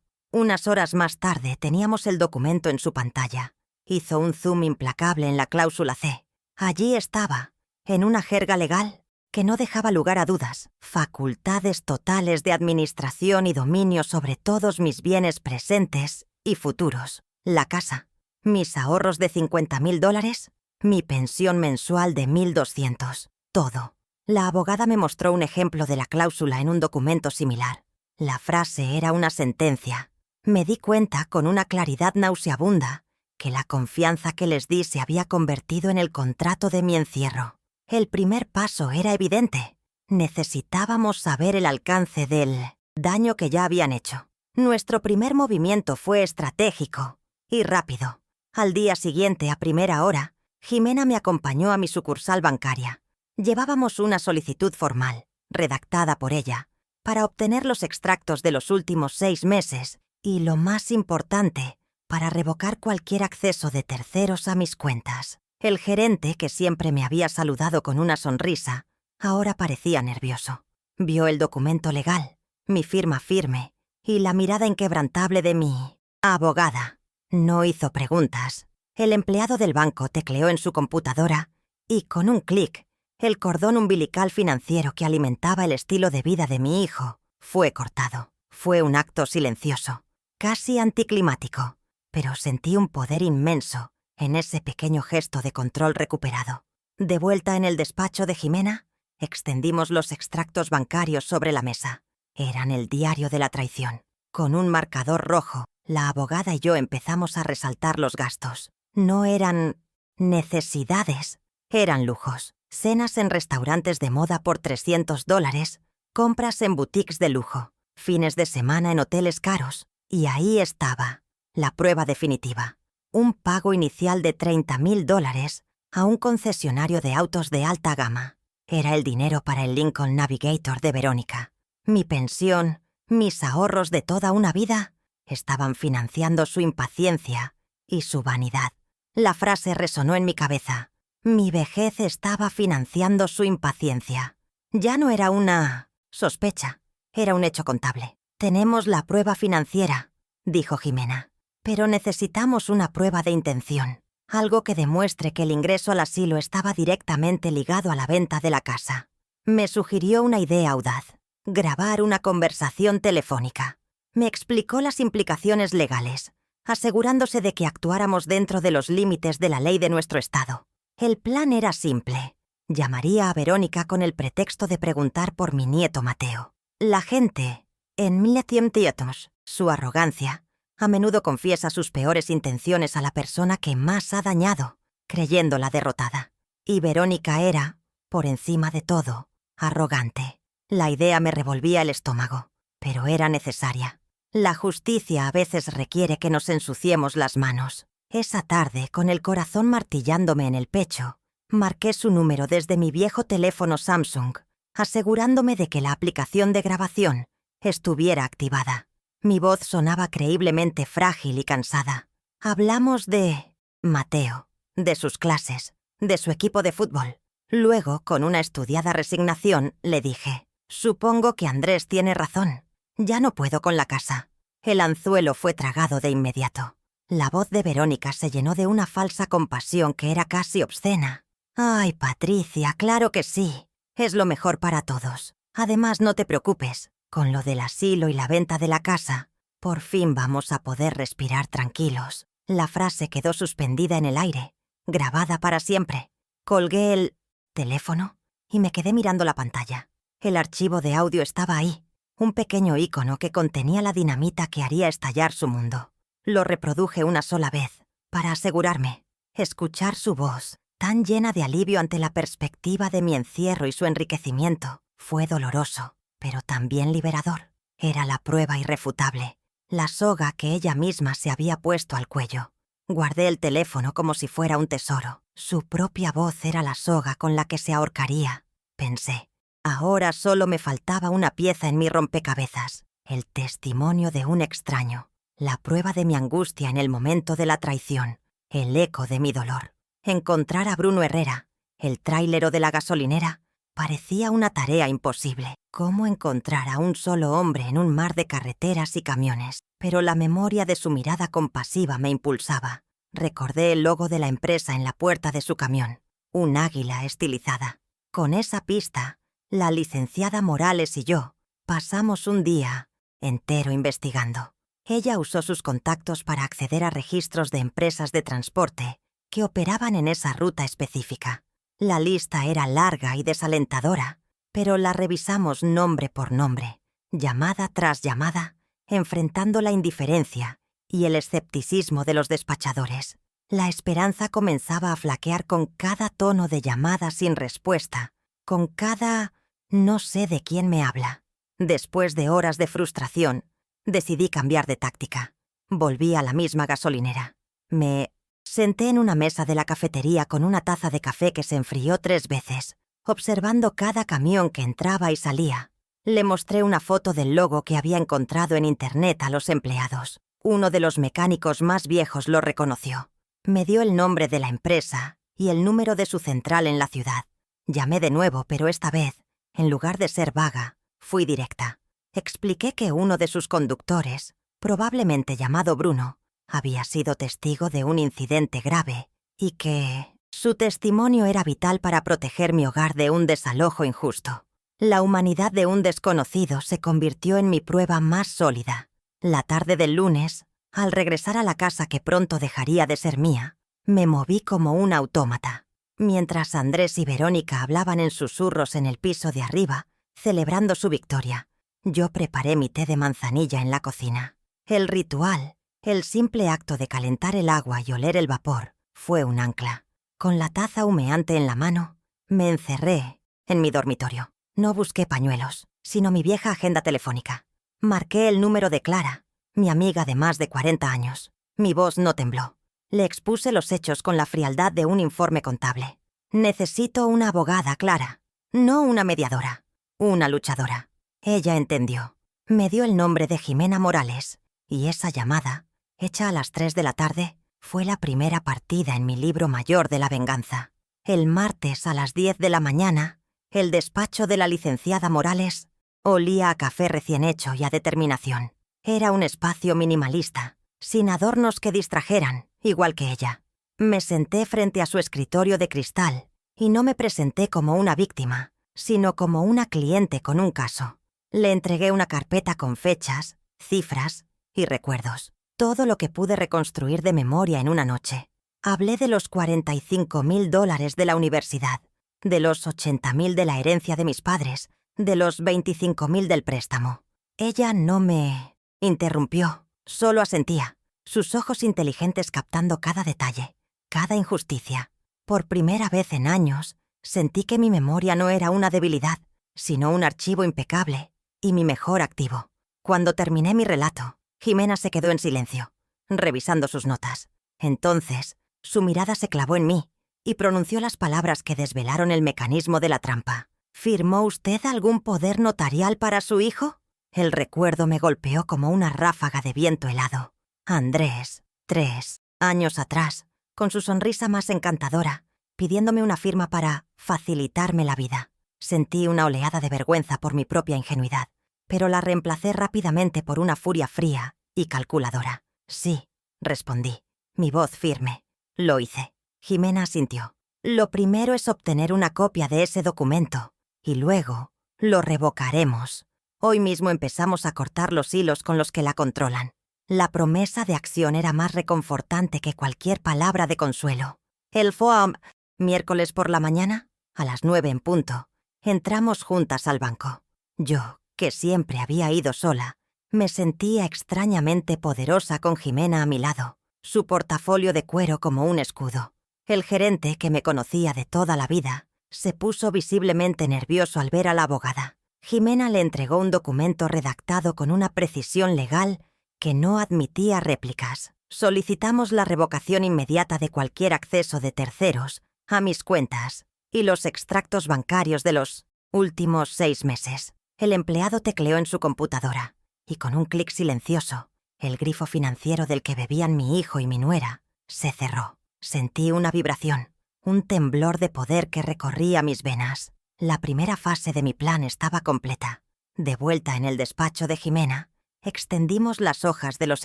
Unas horas más tarde teníamos el documento en su pantalla. Hizo un zoom implacable en la cláusula C. Allí estaba, en una jerga legal que no dejaba lugar a dudas, facultades totales de administración y dominio sobre todos mis bienes presentes y futuros. La casa, mis ahorros de $50.000, mi pensión mensual de 1.200. Todo. La abogada me mostró un ejemplo de la cláusula en un documento similar. La frase era una sentencia. Me di cuenta con una claridad nauseabunda que la confianza que les di se había convertido en el contrato de mi encierro. El primer paso era evidente. Necesitábamos saber el alcance del daño que ya habían hecho. Nuestro primer movimiento fue estratégico y rápido. Al día siguiente, a primera hora, Jimena me acompañó a mi sucursal bancaria. Llevábamos una solicitud formal, redactada por ella, para obtener los extractos de los últimos 6 meses y, lo más importante, para revocar cualquier acceso de terceros a mis cuentas. El gerente, que siempre me había saludado con una sonrisa, ahora parecía nervioso. Vio el documento legal, mi firma firme y la mirada inquebrantable de mi abogada. No hizo preguntas. El empleado del banco tecleó en su computadora y, con un clic, el cordón umbilical financiero que alimentaba el estilo de vida de mi hijo fue cortado. Fue un acto silencioso, casi anticlimático, pero sentí un poder inmenso en ese pequeño gesto de control recuperado. De vuelta en el despacho de Jimena, extendimos los extractos bancarios sobre la mesa. Eran el diario de la traición. Con un marcador rojo, la abogada y yo empezamos a resaltar los gastos. No eran necesidades, eran lujos. Cenas en restaurantes de moda por $300, compras en boutiques de lujo, fines de semana en hoteles caros. Y ahí estaba, la prueba definitiva. Un pago inicial de $30,000 a un concesionario de autos de alta gama. Era el dinero para el Lincoln Navigator de Verónica. Mi pensión, mis ahorros de toda una vida, estaban financiando su impaciencia y su vanidad. La frase resonó en mi cabeza. Mi vejez estaba financiando su impaciencia. Ya no era una sospecha, era un hecho contable. Tenemos la prueba financiera, dijo Jimena, pero necesitamos una prueba de intención, algo que demuestre que el ingreso al asilo estaba directamente ligado a la venta de la casa. Me sugirió una idea audaz: grabar una conversación telefónica. Me explicó las implicaciones legales, asegurándose de que actuáramos dentro de los límites de la ley de nuestro estado. El plan era simple. Llamaría a Verónica con el pretexto de preguntar por mi nieto Mateo. La gente, en Milletiem-Tietons, su arrogancia, a menudo confiesa sus peores intenciones a la persona que más ha dañado, creyéndola derrotada. Y Verónica era, por encima de todo, arrogante. La idea me revolvía el estómago, pero era necesaria. La justicia a veces requiere que nos ensuciemos las manos. Esa tarde, con el corazón martillándome en el pecho, marqué su número desde mi viejo teléfono Samsung, asegurándome de que la aplicación de grabación estuviera activada. Mi voz sonaba creíblemente frágil y cansada. Hablamos de Mateo, de sus clases, de su equipo de fútbol. Luego, con una estudiada resignación, le dije: «Supongo que Andrés tiene razón. Ya no puedo con la casa». El anzuelo fue tragado de inmediato. La voz de Verónica se llenó de una falsa compasión que era casi obscena. «Ay, Patricia, claro que sí. Es lo mejor para todos. Además, no te preocupes. Con lo del asilo y la venta de la casa, por fin vamos a poder respirar tranquilos». La frase quedó suspendida en el aire, grabada para siempre. Colgué el teléfono y me quedé mirando la pantalla. El archivo de audio estaba ahí, un pequeño ícono que contenía la dinamita que haría estallar su mundo. Lo reproduje una sola vez, para asegurarme. Escuchar su voz, tan llena de alivio ante la perspectiva de mi encierro y su enriquecimiento, fue doloroso, pero también liberador. Era la prueba irrefutable, la soga que ella misma se había puesto al cuello. Guardé el teléfono como si fuera un tesoro. Su propia voz era la soga con la que se ahorcaría, pensé. Ahora solo me faltaba una pieza en mi rompecabezas, el testimonio de un extraño, la prueba de mi angustia en el momento de la traición, el eco de mi dolor. Encontrar a Bruno Herrera, el tráilero de la gasolinera, parecía una tarea imposible. ¿Cómo encontrar a un solo hombre en un mar de carreteras y camiones? Pero la memoria de su mirada compasiva me impulsaba. Recordé el logo de la empresa en la puerta de su camión, un águila estilizada. Con esa pista, la licenciada Morales y yo pasamos un día entero investigando. Ella usó sus contactos para acceder a registros de empresas de transporte que operaban en esa ruta específica. La lista era larga y desalentadora, pero la revisamos nombre por nombre, llamada tras llamada, enfrentando la indiferencia y el escepticismo de los despachadores. La esperanza comenzaba a flaquear con cada tono de llamada sin respuesta, con cada «no sé de quién me habla». Después de horas de frustración, decidí cambiar de táctica. Volví a la misma gasolinera. Me senté en una mesa de la cafetería con una taza de café que se enfrió 3 veces, observando cada camión que entraba y salía. Le mostré una foto del logo que había encontrado en internet a los empleados. Uno de los mecánicos más viejos lo reconoció. Me dio el nombre de la empresa y el número de su central en la ciudad. Llamé de nuevo, pero esta vez, en lugar de ser vaga, fui directa. Expliqué que uno de sus conductores, probablemente llamado Bruno, había sido testigo de un incidente grave y que su testimonio era vital para proteger mi hogar de un desalojo injusto. La humanidad de un desconocido se convirtió en mi prueba más sólida. La tarde del lunes, al regresar a la casa que pronto dejaría de ser mía, me moví como un autómata. Mientras Andrés y Verónica hablaban en susurros en el piso de arriba, celebrando su victoria, yo preparé mi té de manzanilla en la cocina. El ritual, el simple acto de calentar el agua y oler el vapor, fue un ancla. Con la taza humeante en la mano, me encerré en mi dormitorio. No busqué pañuelos, sino mi vieja agenda telefónica. Marqué el número de Clara, mi amiga de más de 40 años. Mi voz no tembló. Le expuse los hechos con la frialdad de un informe contable. Necesito una abogada, Clara, no una mediadora, una luchadora. Ella entendió. Me dio el nombre de Jimena Morales, y esa llamada, hecha a las 3 de la tarde, fue la primera partida en mi libro mayor de la venganza. El martes a las 10 de la mañana, el despacho de la licenciada Morales olía a café recién hecho y a determinación. Era un espacio minimalista, sin adornos que distrajeran, igual que ella. Me senté frente a su escritorio de cristal y no me presenté como una víctima, sino como una cliente con un caso. Le entregué una carpeta con fechas, cifras y recuerdos. Todo lo que pude reconstruir de memoria en una noche. Hablé de los $45,000 de la universidad, de los 80,000 de la herencia de mis padres, de los 25,000 del préstamo. Ella no me interrumpió, solo asentía, sus ojos inteligentes captando cada detalle, cada injusticia. Por primera vez en años, sentí que mi memoria no era una debilidad, sino un archivo impecable y mi mejor activo. Cuando terminé mi relato, Jimena se quedó en silencio, revisando sus notas. Entonces, su mirada se clavó en mí y pronunció las palabras que desvelaron el mecanismo de la trampa. ¿Firmó usted algún poder notarial para su hijo? El recuerdo me golpeó como una ráfaga de viento helado. Andrés, 3 años atrás, con su sonrisa más encantadora, pidiéndome una firma para facilitarme la vida. Sentí una oleada de vergüenza por mi propia ingenuidad, pero la reemplacé rápidamente por una furia fría y calculadora. Sí, respondí, mi voz firme. Lo hice. Jimena asintió. Lo primero es obtener una copia de ese documento, y luego lo revocaremos. Hoy mismo empezamos a cortar los hilos con los que la controlan. La promesa de acción era más reconfortante que cualquier palabra de consuelo. El FOAM, miércoles por la mañana, a las 9 en punto, entramos juntas al banco. Yo, que siempre había ido sola, me sentía extrañamente poderosa con Jimena a mi lado, su portafolio de cuero como un escudo. El gerente, que me conocía de toda la vida, se puso visiblemente nervioso al ver a la abogada. Jimena le entregó un documento redactado con una precisión legal que no admitía réplicas. Solicitamos la revocación inmediata de cualquier acceso de terceros a mis cuentas y los extractos bancarios de los últimos 6 meses. El empleado tecleó en su computadora y con un clic silencioso, el grifo financiero del que bebían mi hijo y mi nuera se cerró. Sentí una vibración, un temblor de poder que recorría mis venas. La primera fase de mi plan estaba completa. De vuelta en el despacho de Jimena, extendimos las hojas de los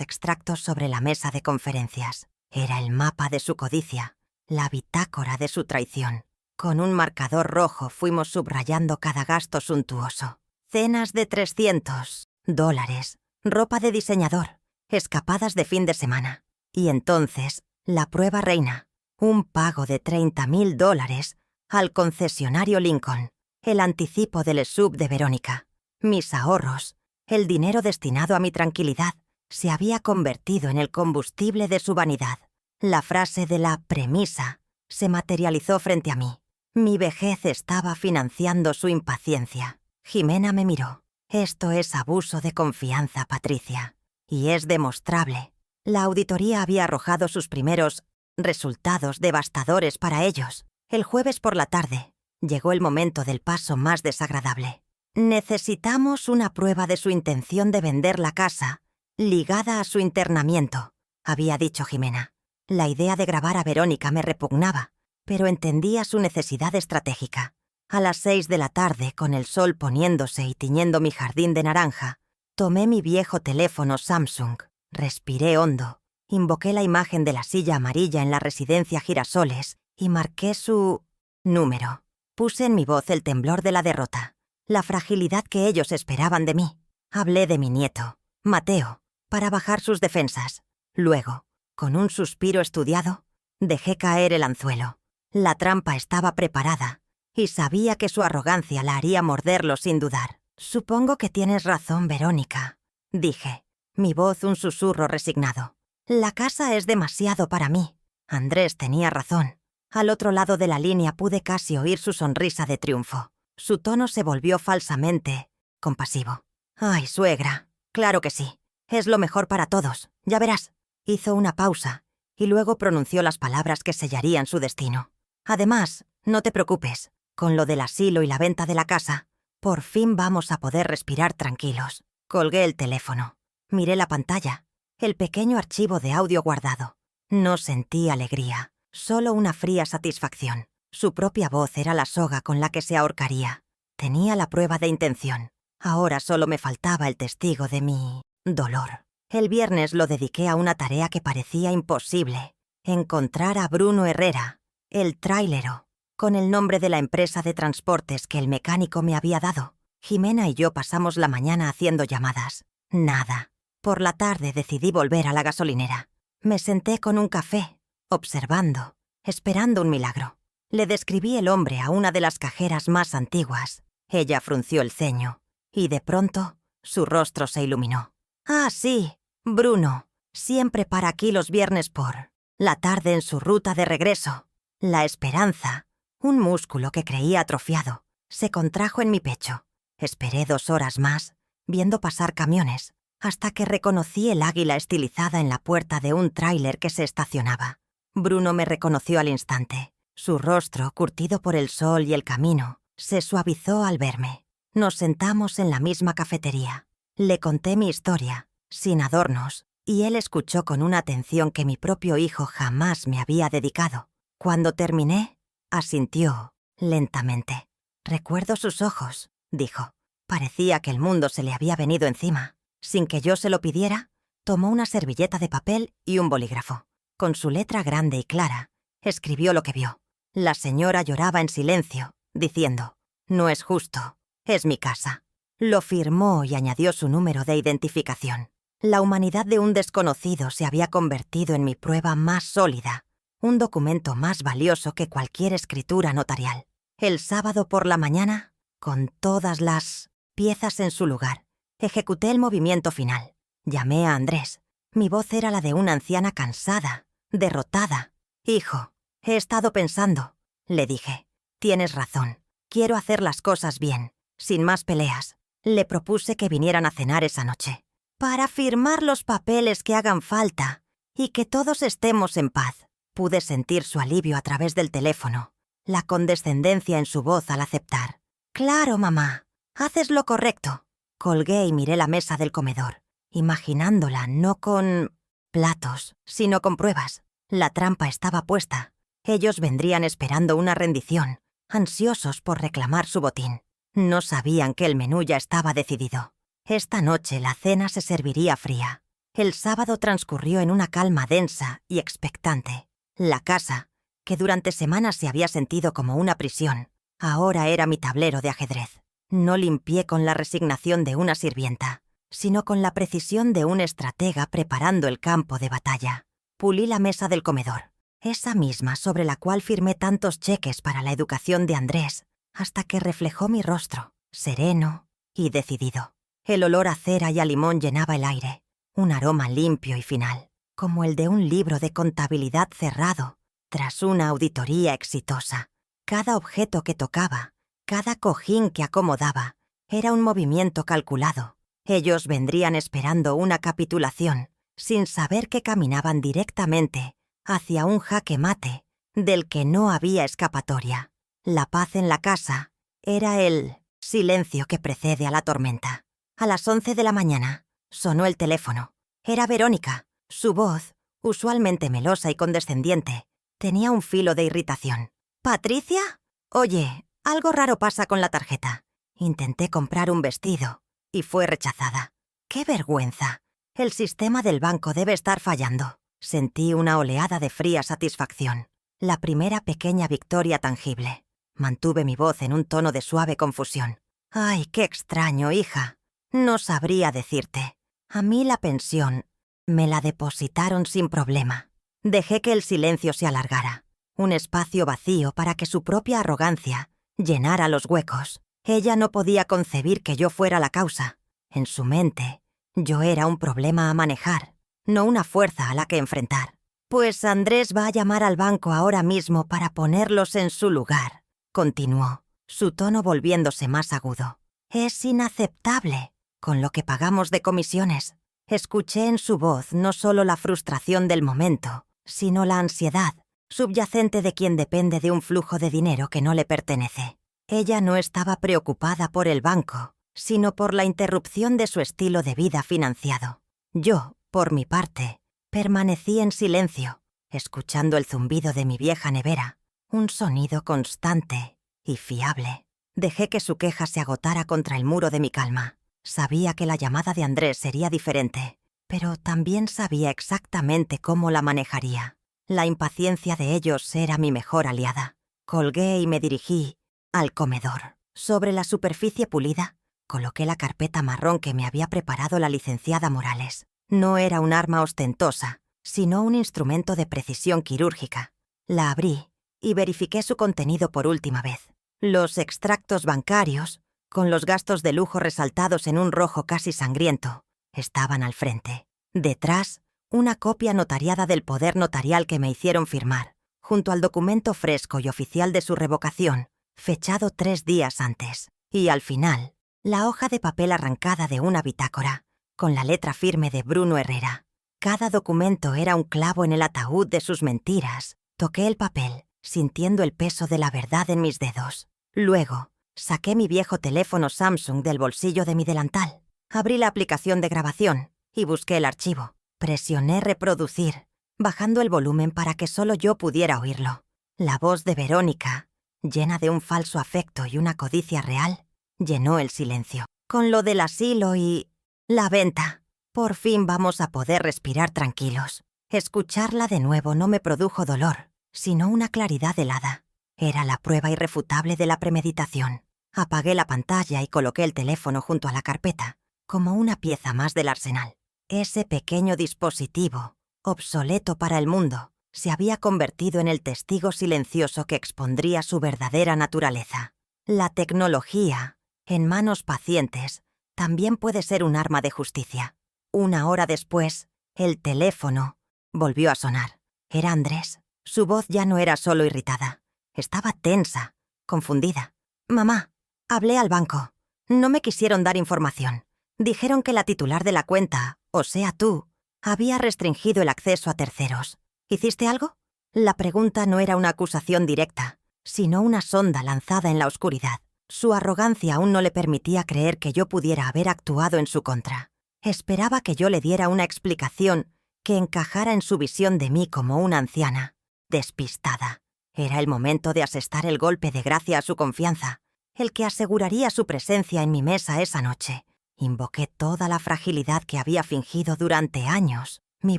extractos sobre la mesa de conferencias. Era el mapa de su codicia, la bitácora de su traición. Con un marcador rojo fuimos subrayando cada gasto suntuoso. Cenas de $300, ropa de diseñador, escapadas de fin de semana. Y entonces, la prueba reina, un pago de $30,000 al concesionario Lincoln, el anticipo del sub de Verónica. Mis ahorros, el dinero destinado a mi tranquilidad, se había convertido en el combustible de su vanidad. La frase de la premisa se materializó frente a mí. Mi vejez estaba financiando su impaciencia. Jimena me miró. Esto es abuso de confianza, Patricia. Y es demostrable. La auditoría había arrojado sus primeros resultados devastadores para ellos. El jueves por la tarde llegó el momento del paso más desagradable. Necesitamos una prueba de su intención de vender la casa, ligada a su internamiento, había dicho Jimena. La idea de grabar a Verónica me repugnaba, pero entendía su necesidad estratégica. A las 6 de la tarde, con el sol poniéndose y tiñendo mi jardín de naranja, tomé mi viejo teléfono Samsung, respiré hondo, invoqué la imagen de la silla amarilla en la residencia Girasoles y marqué su número. Puse en mi voz el temblor de la derrota, la fragilidad que ellos esperaban de mí. Hablé de mi nieto, Mateo, para bajar sus defensas. Luego, con un suspiro estudiado, dejé caer el anzuelo. La trampa estaba preparada y sabía que su arrogancia la haría morderlo sin dudar. «Supongo que tienes razón, Verónica», dije, mi voz un susurro resignado. «La casa es demasiado para mí». Andrés tenía razón. Al otro lado de la línea pude casi oír su sonrisa de triunfo. Su tono se volvió falsamente compasivo. «Ay, suegra, claro que sí. Es lo mejor para todos, ya verás». Hizo una pausa y luego pronunció las palabras que sellarían su destino. «Además, no te preocupes. Con lo del asilo y la venta de la casa, por fin vamos a poder respirar tranquilos». Colgué el teléfono. Miré la pantalla, el pequeño archivo de audio guardado. No sentí alegría, solo una fría satisfacción. Su propia voz era la soga con la que se ahorcaría. Tenía la prueba de intención. Ahora solo me faltaba el testigo de mi dolor. El viernes lo dediqué a una tarea que parecía imposible: encontrar a Bruno Herrera, el tráilero, con el nombre de la empresa de transportes que el mecánico me había dado. Jimena y yo pasamos la mañana haciendo llamadas. Nada. Por la tarde decidí volver a la gasolinera. Me senté con un café, observando, esperando un milagro. Le describí el hombre a una de las cajeras más antiguas. Ella frunció el ceño, y de pronto su rostro se iluminó. «Ah, sí, Bruno. Siempre para aquí los viernes por la tarde en su ruta de regreso». La esperanza, un músculo que creía atrofiado, se contrajo en mi pecho. Esperé 2 horas más, viendo pasar camiones, hasta que reconocí el águila estilizada en la puerta de un tráiler que se estacionaba. Bruno me reconoció al instante. Su rostro, curtido por el sol y el camino, se suavizó al verme. Nos sentamos en la misma cafetería. Le conté mi historia, sin adornos, y él escuchó con una atención que mi propio hijo jamás me había dedicado. Cuando terminé, asintió lentamente. «Recuerdo sus ojos», dijo. Parecía que el mundo se le había venido encima. Sin que yo se lo pidiera, tomó una servilleta de papel y un bolígrafo. Con su letra grande y clara, escribió lo que vio. La señora lloraba en silencio, diciendo: «No es justo, es mi casa». Lo firmó y añadió su número de identificación. La humanidad de un desconocido se había convertido en mi prueba más sólida, un documento más valioso que cualquier escritura notarial. El sábado por la mañana, con todas las piezas en su lugar, ejecuté el movimiento final. Llamé a Andrés. Mi voz era la de una anciana cansada, derrotada. «Hijo, he estado pensando», le dije. «Tienes razón. Quiero hacer las cosas bien, sin más peleas». Le propuse que vinieran a cenar esa noche, para firmar los papeles que hagan falta y que todos estemos en paz. Pude sentir su alivio a través del teléfono, la condescendencia en su voz al aceptar. «Claro, mamá, haces lo correcto». Colgué y miré la mesa del comedor, imaginándola no con platos, sino con pruebas. La trampa estaba puesta. Ellos vendrían esperando una rendición, ansiosos por reclamar su botín. No sabían que el menú ya estaba decidido. Esta noche la cena se serviría fría. El sábado transcurrió en una calma densa y expectante. La casa, que durante semanas se había sentido como una prisión, ahora era mi tablero de ajedrez. No limpié con la resignación de una sirvienta, sino con la precisión de un estratega preparando el campo de batalla. Pulí la mesa del comedor, esa misma sobre la cual firmé tantos cheques para la educación de Andrés, hasta que reflejó mi rostro, sereno y decidido. El olor a cera y a limón llenaba el aire, un aroma limpio y final, como el de un libro de contabilidad cerrado, tras una auditoría exitosa. Cada objeto que tocaba, cada cojín que acomodaba, Era un movimiento calculado. Ellos vendrían esperando una capitulación, sin saber que caminaban directamente hacia un jaque mate del que no había escapatoria. La paz en la casa era el silencio que precede a la tormenta. A las 11 de la mañana sonó el teléfono. Era Verónica. Su voz, usualmente melosa y condescendiente, tenía un filo de irritación. «¿Patricia? Oye, algo raro pasa con la tarjeta. Intenté comprar un vestido y fue rechazada. ¡Qué vergüenza! El sistema del banco debe estar fallando». Sentí una oleada de fría satisfacción. La primera pequeña victoria tangible. Mantuve mi voz en un tono de suave confusión. «Ay, qué extraño, hija. No sabría decirte. A mí la pensión me la depositaron sin problema». Dejé que el silencio se alargara. Un espacio vacío para que su propia arrogancia llenara los huecos. Ella no podía concebir que yo fuera la causa. En su mente, yo era un problema a manejar, no una fuerza a la que enfrentar. «Pues Andrés va a llamar al banco ahora mismo para ponerlos en su lugar», continuó, su tono volviéndose más agudo. «Es inaceptable, con lo que pagamos de comisiones». Escuché en su voz no solo la frustración del momento, sino la ansiedad subyacente de quien depende de un flujo de dinero que no le pertenece. Ella no estaba preocupada por el banco, sino por la interrupción de su estilo de vida financiado. Yo, por mi parte, permanecí en silencio, escuchando el zumbido de mi vieja nevera, un sonido constante y fiable. Dejé que su queja se agotara contra el muro de mi calma. Sabía que la llamada de Andrés sería diferente, pero también sabía exactamente cómo la manejaría. La impaciencia de ellos era mi mejor aliada. Colgué y me dirigí al comedor. Sobre la superficie pulida, coloqué la carpeta marrón que me había preparado la licenciada Morales. No era un arma ostentosa, sino un instrumento de precisión quirúrgica. La abrí y verifiqué su contenido por última vez. Los extractos bancarios, con los gastos de lujo resaltados en un rojo casi sangriento, estaban al frente. Detrás, una copia notariada del poder notarial que me hicieron firmar, junto al documento fresco y oficial de su revocación, fechado 3 días antes. Y al final, la hoja de papel arrancada de una bitácora, con la letra firme de Bruno Herrera. Cada documento era un clavo en el ataúd de sus mentiras. Toqué el papel, sintiendo el peso de la verdad en mis dedos. Luego, saqué mi viejo teléfono Samsung del bolsillo de mi delantal. Abrí la aplicación de grabación y busqué el archivo. Presioné reproducir, bajando el volumen para que solo yo pudiera oírlo. La voz de Verónica, llena de un falso afecto y una codicia real, llenó el silencio. «Con lo del asilo y la venta, por fin vamos a poder respirar tranquilos». Escucharla de nuevo no me produjo dolor, sino una claridad helada. Era la prueba irrefutable de la premeditación. Apagué la pantalla y coloqué el teléfono junto a la carpeta, como una pieza más del arsenal. Ese pequeño dispositivo, obsoleto para el mundo, se había convertido en el testigo silencioso que expondría su verdadera naturaleza. La tecnología, en manos pacientes, también puede ser un arma de justicia. 1 hora después, el teléfono volvió a sonar. Era Andrés. Su voz ya no era solo irritada. Estaba tensa, confundida. «Mamá, hablé al banco. No me quisieron dar información. Dijeron que la titular de la cuenta, o sea tú, había restringido el acceso a terceros. ¿Hiciste algo?». La pregunta no era una acusación directa, sino una sonda lanzada en la oscuridad. Su arrogancia aún no le permitía creer que yo pudiera haber actuado en su contra. Esperaba que yo le diera una explicación que encajara en su visión de mí como una anciana, despistada. Era el momento de asestar el golpe de gracia a su confianza, el que aseguraría su presencia en mi mesa esa noche. Invoqué toda la fragilidad que había fingido durante años. Mi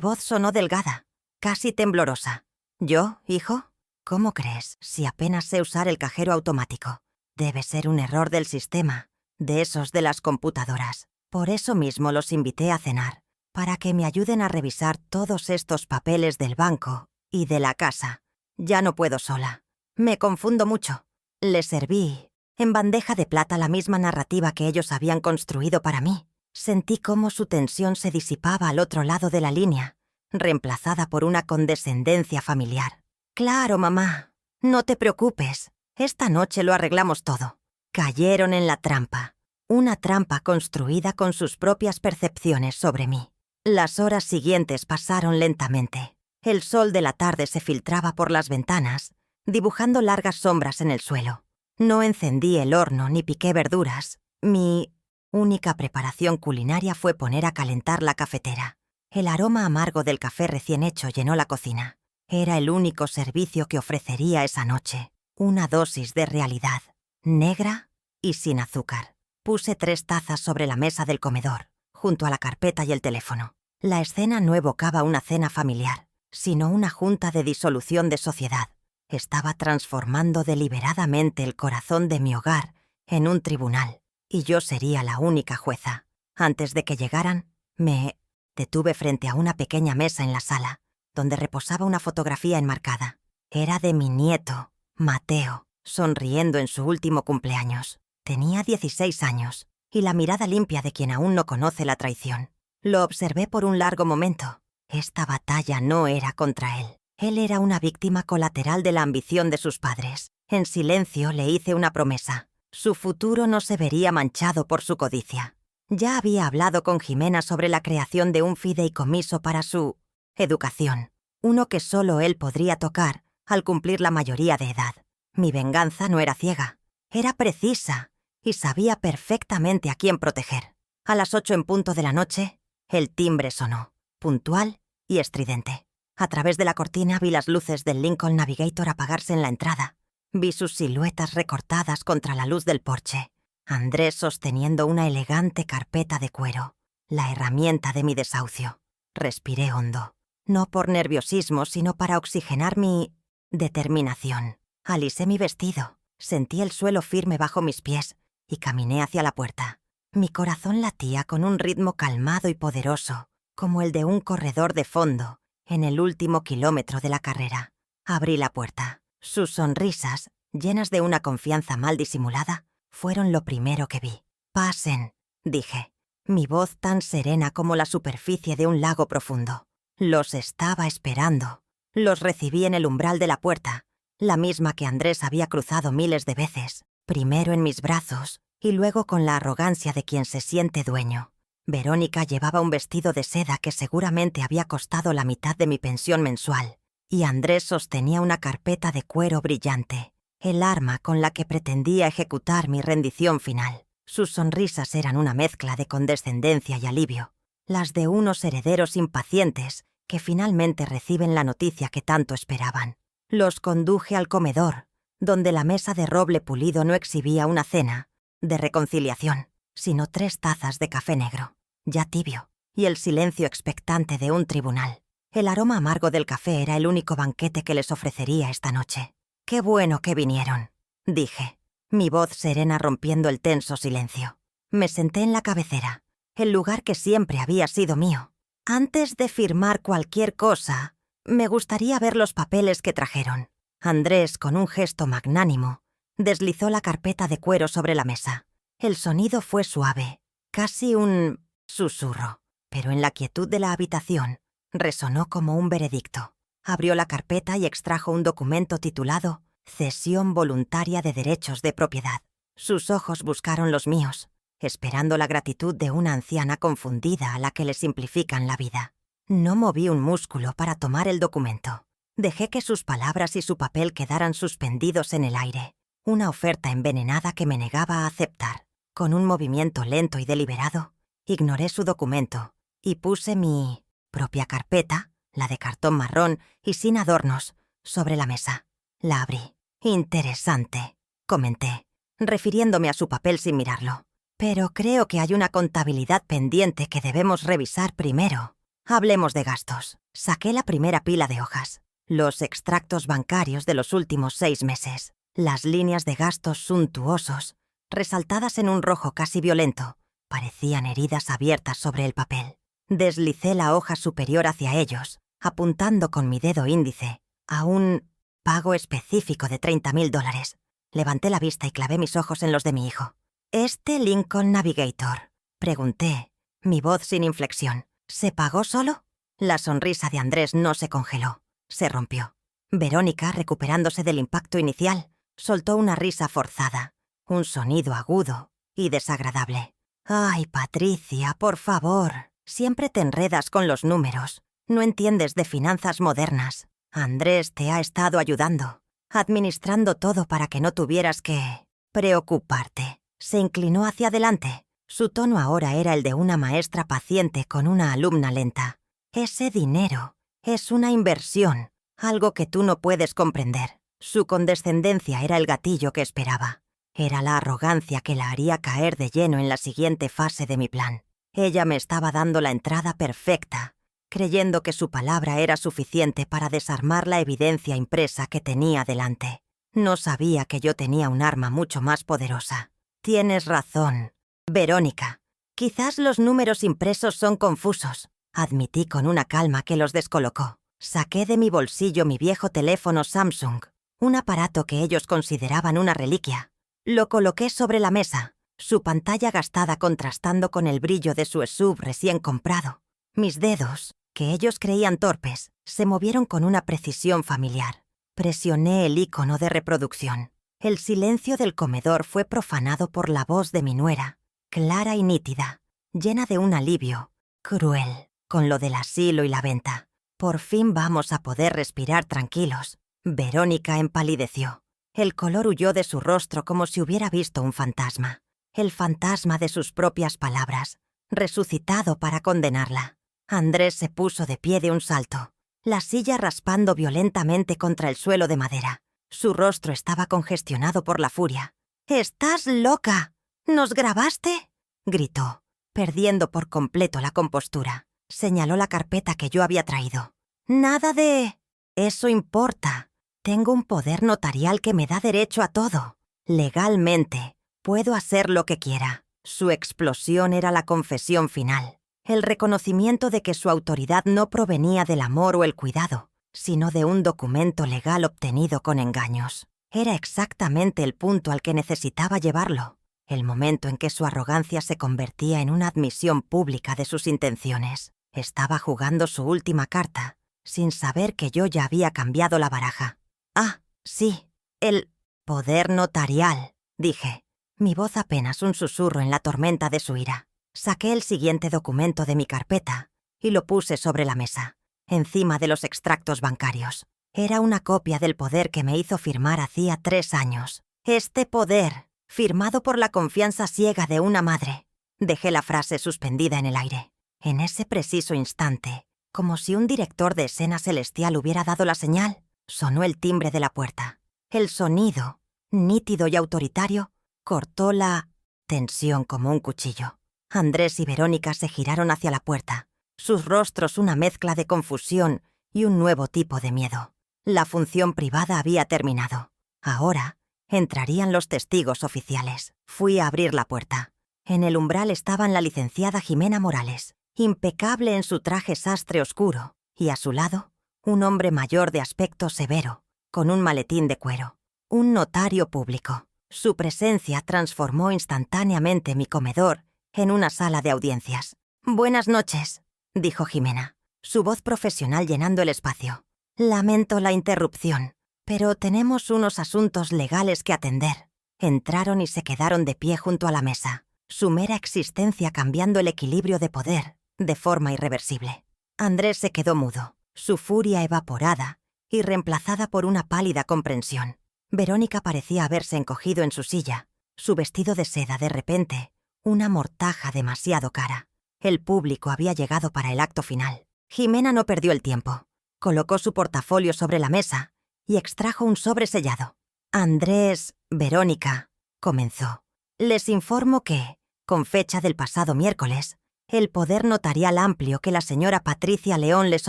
voz sonó delgada, casi temblorosa. «¿Yo, hijo? ¿Cómo crees, si apenas sé usar el cajero automático? Debe ser un error del sistema, de esos de las computadoras. Por eso mismo los invité a cenar, para que me ayuden a revisar todos estos papeles del banco y de la casa. Ya no puedo sola. Me confundo mucho». Les serví en bandeja de plata la misma narrativa que ellos habían construido para mí. Sentí cómo su tensión se disipaba al otro lado de la línea, reemplazada por una condescendencia familiar. «Claro, mamá. No te preocupes. Esta noche lo arreglamos todo». Cayeron en la trampa. Una trampa construida con sus propias percepciones sobre mí. Las horas siguientes pasaron lentamente. El sol de la tarde se filtraba por las ventanas, dibujando largas sombras en el suelo. No encendí el horno ni piqué verduras. Mi única preparación culinaria fue poner a calentar la cafetera. El aroma amargo del café recién hecho llenó la cocina. Era el único servicio que ofrecería esa noche. Una dosis de realidad, negra y sin azúcar. Puse 3 tazas sobre la mesa del comedor, junto a la carpeta y el teléfono. La escena no evocaba una cena familiar, sino una junta de disolución de sociedad. Estaba transformando deliberadamente el corazón de mi hogar en un tribunal, y yo sería la única jueza. Antes de que llegaran, me detuve frente a una pequeña mesa en la sala, donde reposaba una fotografía enmarcada. Era de mi nieto, Mateo, sonriendo en su último cumpleaños. Tenía 16 años, y la mirada limpia de quien aún no conoce la traición. Lo observé por un largo momento. Esta batalla no era contra él. Él era una víctima colateral de la ambición de sus padres. En silencio le hice una promesa. Su futuro no se vería manchado por su codicia. Ya había hablado con Jimena sobre la creación de un fideicomiso para su educación, uno que solo él podría tocar al cumplir la mayoría de edad. Mi venganza no era ciega, era precisa y sabía perfectamente a quién proteger. A las 8 en punto de la noche, el timbre sonó, puntual y estridente. A través de la cortina vi las luces del Lincoln Navigator apagarse en la entrada. Vi sus siluetas recortadas contra la luz del porche. Andrés sosteniendo una elegante carpeta de cuero, la herramienta de mi desahucio. Respiré hondo, no por nerviosismo, sino para oxigenar mi determinación. Alisé mi vestido, sentí el suelo firme bajo mis pies y caminé hacia la puerta. Mi corazón latía con un ritmo calmado y poderoso, como el de un corredor de fondo en el último kilómetro de la carrera. Abrí la puerta. Sus sonrisas, llenas de una confianza mal disimulada, fueron lo primero que vi. «Pasen», dije, mi voz tan serena como la superficie de un lago profundo. Los estaba esperando. Los recibí en el umbral de la puerta, la misma que Andrés había cruzado miles de veces, primero en mis brazos y luego con la arrogancia de quien se siente dueño. Verónica llevaba un vestido de seda que seguramente había costado la mitad de mi pensión mensual, y Andrés sostenía una carpeta de cuero brillante, el arma con la que pretendía ejecutar mi rendición final. Sus sonrisas eran una mezcla de condescendencia y alivio, las de unos herederos impacientes que finalmente reciben la noticia que tanto esperaban. Los conduje al comedor, donde la mesa de roble pulido no exhibía una cena de reconciliación, sino 3 tazas de café negro, ya tibio, y el silencio expectante de un tribunal. El aroma amargo del café era el único banquete que les ofrecería esta noche. «Qué bueno que vinieron», dije, mi voz serena rompiendo el tenso silencio. Me senté en la cabecera, el lugar que siempre había sido mío. Antes de firmar cualquier cosa, me gustaría ver los papeles que trajeron. Andrés, con un gesto magnánimo, deslizó la carpeta de cuero sobre la mesa. El sonido fue suave, casi un susurro, pero en la quietud de la habitación resonó como un veredicto. Abrió la carpeta y extrajo un documento titulado «Cesión voluntaria de derechos de propiedad». Sus ojos buscaron los míos, esperando la gratitud de una anciana confundida a la que le simplifican la vida. No moví un músculo para tomar el documento. Dejé que sus palabras y su papel quedaran suspendidos en el aire, una oferta envenenada que me negaba a aceptar. Con un movimiento lento y deliberado, ignoré su documento y puse mi propia carpeta, la de cartón marrón y sin adornos, sobre la mesa. La abrí. «Interesante», comenté, refiriéndome a su papel sin mirarlo. «Pero creo que hay una contabilidad pendiente que debemos revisar primero. Hablemos de gastos». Saqué la primera pila de hojas. Los extractos bancarios de los últimos 6 meses. Las líneas de gastos suntuosos, resaltadas en un rojo casi violento, parecían heridas abiertas sobre el papel. Deslicé la hoja superior hacia ellos, apuntando con mi dedo índice a un pago específico de $30,000. Levanté la vista y clavé mis ojos en los de mi hijo. «¿Este Lincoln Navigator?», pregunté, mi voz sin inflexión. «¿Se pagó solo?». La sonrisa de Andrés no se congeló, se rompió. Verónica, recuperándose del impacto inicial, soltó una risa forzada, un sonido agudo y desagradable. «Ay, Patricia, por favor. Siempre te enredas con los números. No entiendes de finanzas modernas. Andrés te ha estado ayudando, administrando todo para que no tuvieras que preocuparte». Se inclinó hacia adelante. Su tono ahora era el de una maestra paciente con una alumna lenta. «Ese dinero es una inversión, algo que tú no puedes comprender». Su condescendencia era el gatillo que esperaba. Era la arrogancia que la haría caer de lleno en la siguiente fase de mi plan. Ella me estaba dando la entrada perfecta, creyendo que su palabra era suficiente para desarmar la evidencia impresa que tenía delante. No sabía que yo tenía un arma mucho más poderosa. «Tienes razón, Verónica. Quizás los números impresos son confusos», admití con una calma que los descolocó. Saqué de mi bolsillo mi viejo teléfono Samsung, un aparato que ellos consideraban una reliquia. Lo coloqué sobre la mesa, su pantalla gastada contrastando con el brillo de su SUV recién comprado. Mis dedos, que ellos creían torpes, se movieron con una precisión familiar. Presioné el icono de reproducción. El silencio del comedor fue profanado por la voz de mi nuera, clara y nítida, llena de un alivio cruel con lo del asilo y la venta. «Por fin vamos a poder respirar tranquilos». Verónica empalideció. El color huyó de su rostro como si hubiera visto un fantasma. El fantasma de sus propias palabras, resucitado para condenarla. Andrés se puso de pie de un salto, la silla raspando violentamente contra el suelo de madera. Su rostro estaba congestionado por la furia. «¡Estás loca! ¿Nos grabaste?», gritó, perdiendo por completo la compostura. Señaló la carpeta que yo había traído. «Nada de... Eso importa. Tengo un poder notarial que me da derecho a todo. Legalmente, puedo hacer lo que quiera». Su explosión era la confesión final, el reconocimiento de que su autoridad no provenía del amor o el cuidado, sino de un documento legal obtenido con engaños. Era exactamente el punto al que necesitaba llevarlo, el momento en que su arrogancia se convertía en una admisión pública de sus intenciones. Estaba jugando su última carta, sin saber que yo ya había cambiado la baraja. «Ah, sí, el poder notarial», dije, mi voz apenas un susurro en la tormenta de su ira. Saqué el siguiente documento de mi carpeta y lo puse sobre la mesa, encima de los extractos bancarios. Era una copia del poder que me hizo firmar hacía 3 años. «Este poder, firmado por la confianza ciega de una madre». Dejé la frase suspendida en el aire. En ese preciso instante, como si un director de escena celestial hubiera dado la señal, sonó el timbre de la puerta. El sonido, nítido y autoritario, cortó la tensión como un cuchillo. Andrés y Verónica se giraron hacia la puerta, sus rostros una mezcla de confusión y un nuevo tipo de miedo. La función privada había terminado. Ahora entrarían los testigos oficiales. Fui a abrir la puerta. En el umbral estaban la licenciada Jimena Morales, impecable en su traje sastre oscuro, y a su lado, un hombre mayor de aspecto severo, con un maletín de cuero. Un notario público. Su presencia transformó instantáneamente mi comedor en una sala de audiencias. «Buenas noches», dijo Jimena, su voz profesional llenando el espacio. «Lamento la interrupción, pero tenemos unos asuntos legales que atender». Entraron y se quedaron de pie junto a la mesa, su mera existencia cambiando el equilibrio de poder de forma irreversible. Andrés se quedó mudo, su furia evaporada y reemplazada por una pálida comprensión. Verónica parecía haberse encogido en su silla, su vestido de seda de repente, una mortaja demasiado cara. El público había llegado para el acto final. Jimena no perdió el tiempo. Colocó su portafolio sobre la mesa y extrajo un sobre sellado. «Andrés, Verónica», comenzó, «les informo que, con fecha del pasado miércoles, el poder notarial amplio que la señora Patricia León les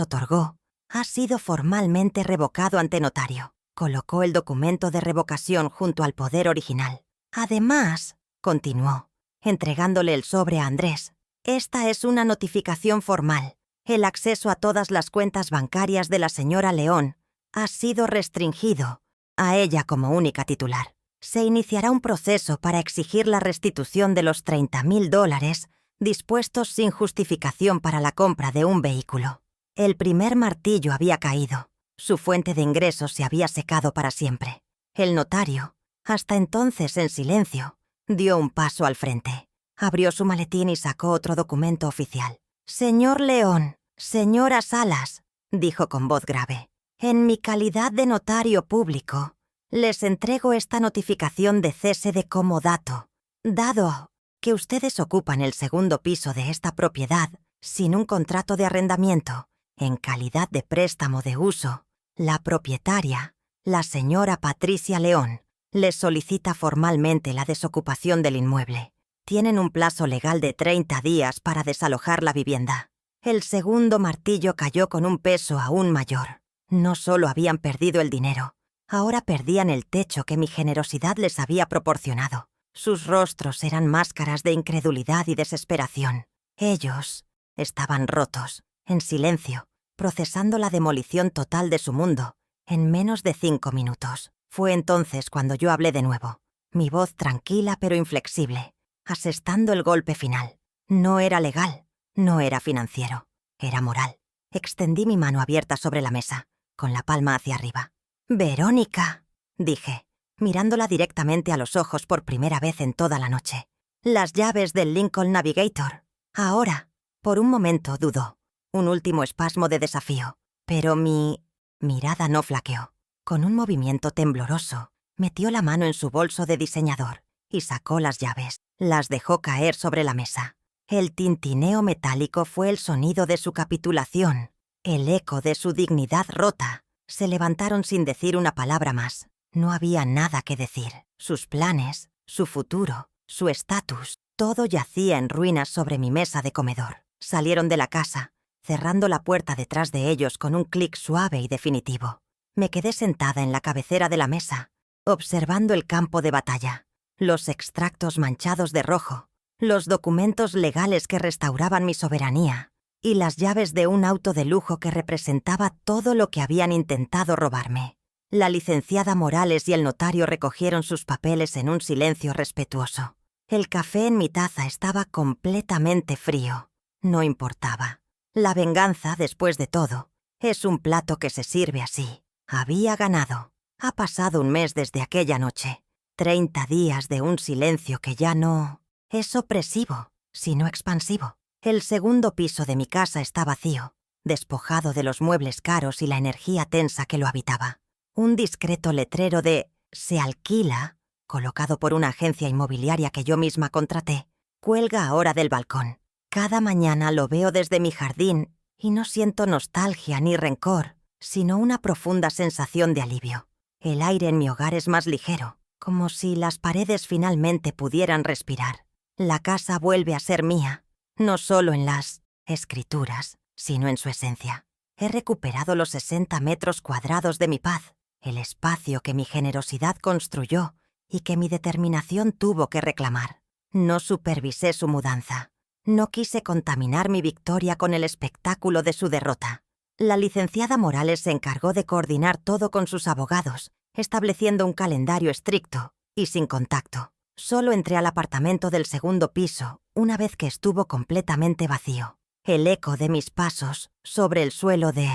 otorgó ha sido formalmente revocado ante notario». Colocó el documento de revocación junto al poder original. «Además», continuó, entregándole el sobre a Andrés, «esta es una notificación formal. El acceso a todas las cuentas bancarias de la señora León ha sido restringido a ella como única titular. Se iniciará un proceso para exigir la restitución de los $30,000 dispuestos sin justificación para la compra de un vehículo». El primer martillo había caído. Su fuente de ingresos se había secado para siempre. El notario, hasta entonces en silencio, Dio un paso al frente. Abrió su maletín y sacó otro documento oficial. «Señor León, señora Salas», dijo con voz grave, «en mi calidad de notario público, les entrego esta notificación de cese de comodato. Dado que ustedes ocupan el segundo piso de esta propiedad sin un contrato de arrendamiento, en calidad de préstamo de uso, la propietaria, la señora Patricia León, les solicita formalmente la desocupación del inmueble. Tienen un plazo legal de 30 días para desalojar la vivienda». El segundo martillo cayó con un peso aún mayor. No solo habían perdido el dinero, ahora perdían el techo que mi generosidad les había proporcionado. Sus rostros eran máscaras de incredulidad y desesperación. Ellos estaban rotos, en silencio, procesando la demolición total de su mundo, en menos de 5 minutos. Fue entonces cuando yo hablé de nuevo, mi voz tranquila pero inflexible, asestando el golpe final. No era legal, no era financiero, era moral. Extendí mi mano abierta sobre la mesa, con la palma hacia arriba. «Verónica», dije, mirándola directamente a los ojos por primera vez en toda la noche. «Las llaves del Lincoln Navigator. Ahora». Por un momento dudó, un último espasmo de desafío, pero mi mirada no flaqueó. Con un movimiento tembloroso, metió la mano en su bolso de diseñador y sacó las llaves. Las dejó caer sobre la mesa. El tintineo metálico fue el sonido de su capitulación, el eco de su dignidad rota. Se levantaron sin decir una palabra más. No había nada que decir. Sus planes, su futuro, su estatus, todo yacía en ruinas sobre mi mesa de comedor. Salieron de la casa, cerrando la puerta detrás de ellos con un clic suave y definitivo. Me quedé sentada en la cabecera de la mesa, observando el campo de batalla, los extractos manchados de rojo, los documentos legales que restauraban mi soberanía y las llaves de un auto de lujo que representaba todo lo que habían intentado robarme. La licenciada Morales y el notario recogieron sus papeles en un silencio respetuoso. El café en mi taza estaba completamente frío. No importaba. La venganza, después de todo, es un plato que se sirve así. Había ganado. Ha pasado un mes desde aquella noche. 30 días de un silencio que ya no es opresivo, sino expansivo. El segundo piso de mi casa está vacío, despojado de los muebles caros y la energía tensa que lo habitaba. Un discreto letrero de «Se alquila», colocado por una agencia inmobiliaria que yo misma contraté, cuelga ahora del balcón. Cada mañana lo veo desde mi jardín y no siento nostalgia ni rencor, sino una profunda sensación de alivio. El aire en mi hogar es más ligero, como si las paredes finalmente pudieran respirar. La casa vuelve a ser mía, no solo en las escrituras, sino en su esencia. He recuperado los 60 metros cuadrados de mi paz, el espacio que mi generosidad construyó y que mi determinación tuvo que reclamar. No supervisé su mudanza. No quise contaminar mi victoria con el espectáculo de su derrota. La licenciada Morales se encargó de coordinar todo con sus abogados, estableciendo un calendario estricto y sin contacto. Solo entré al apartamento del segundo piso una vez que estuvo completamente vacío. El eco de mis pasos sobre el suelo de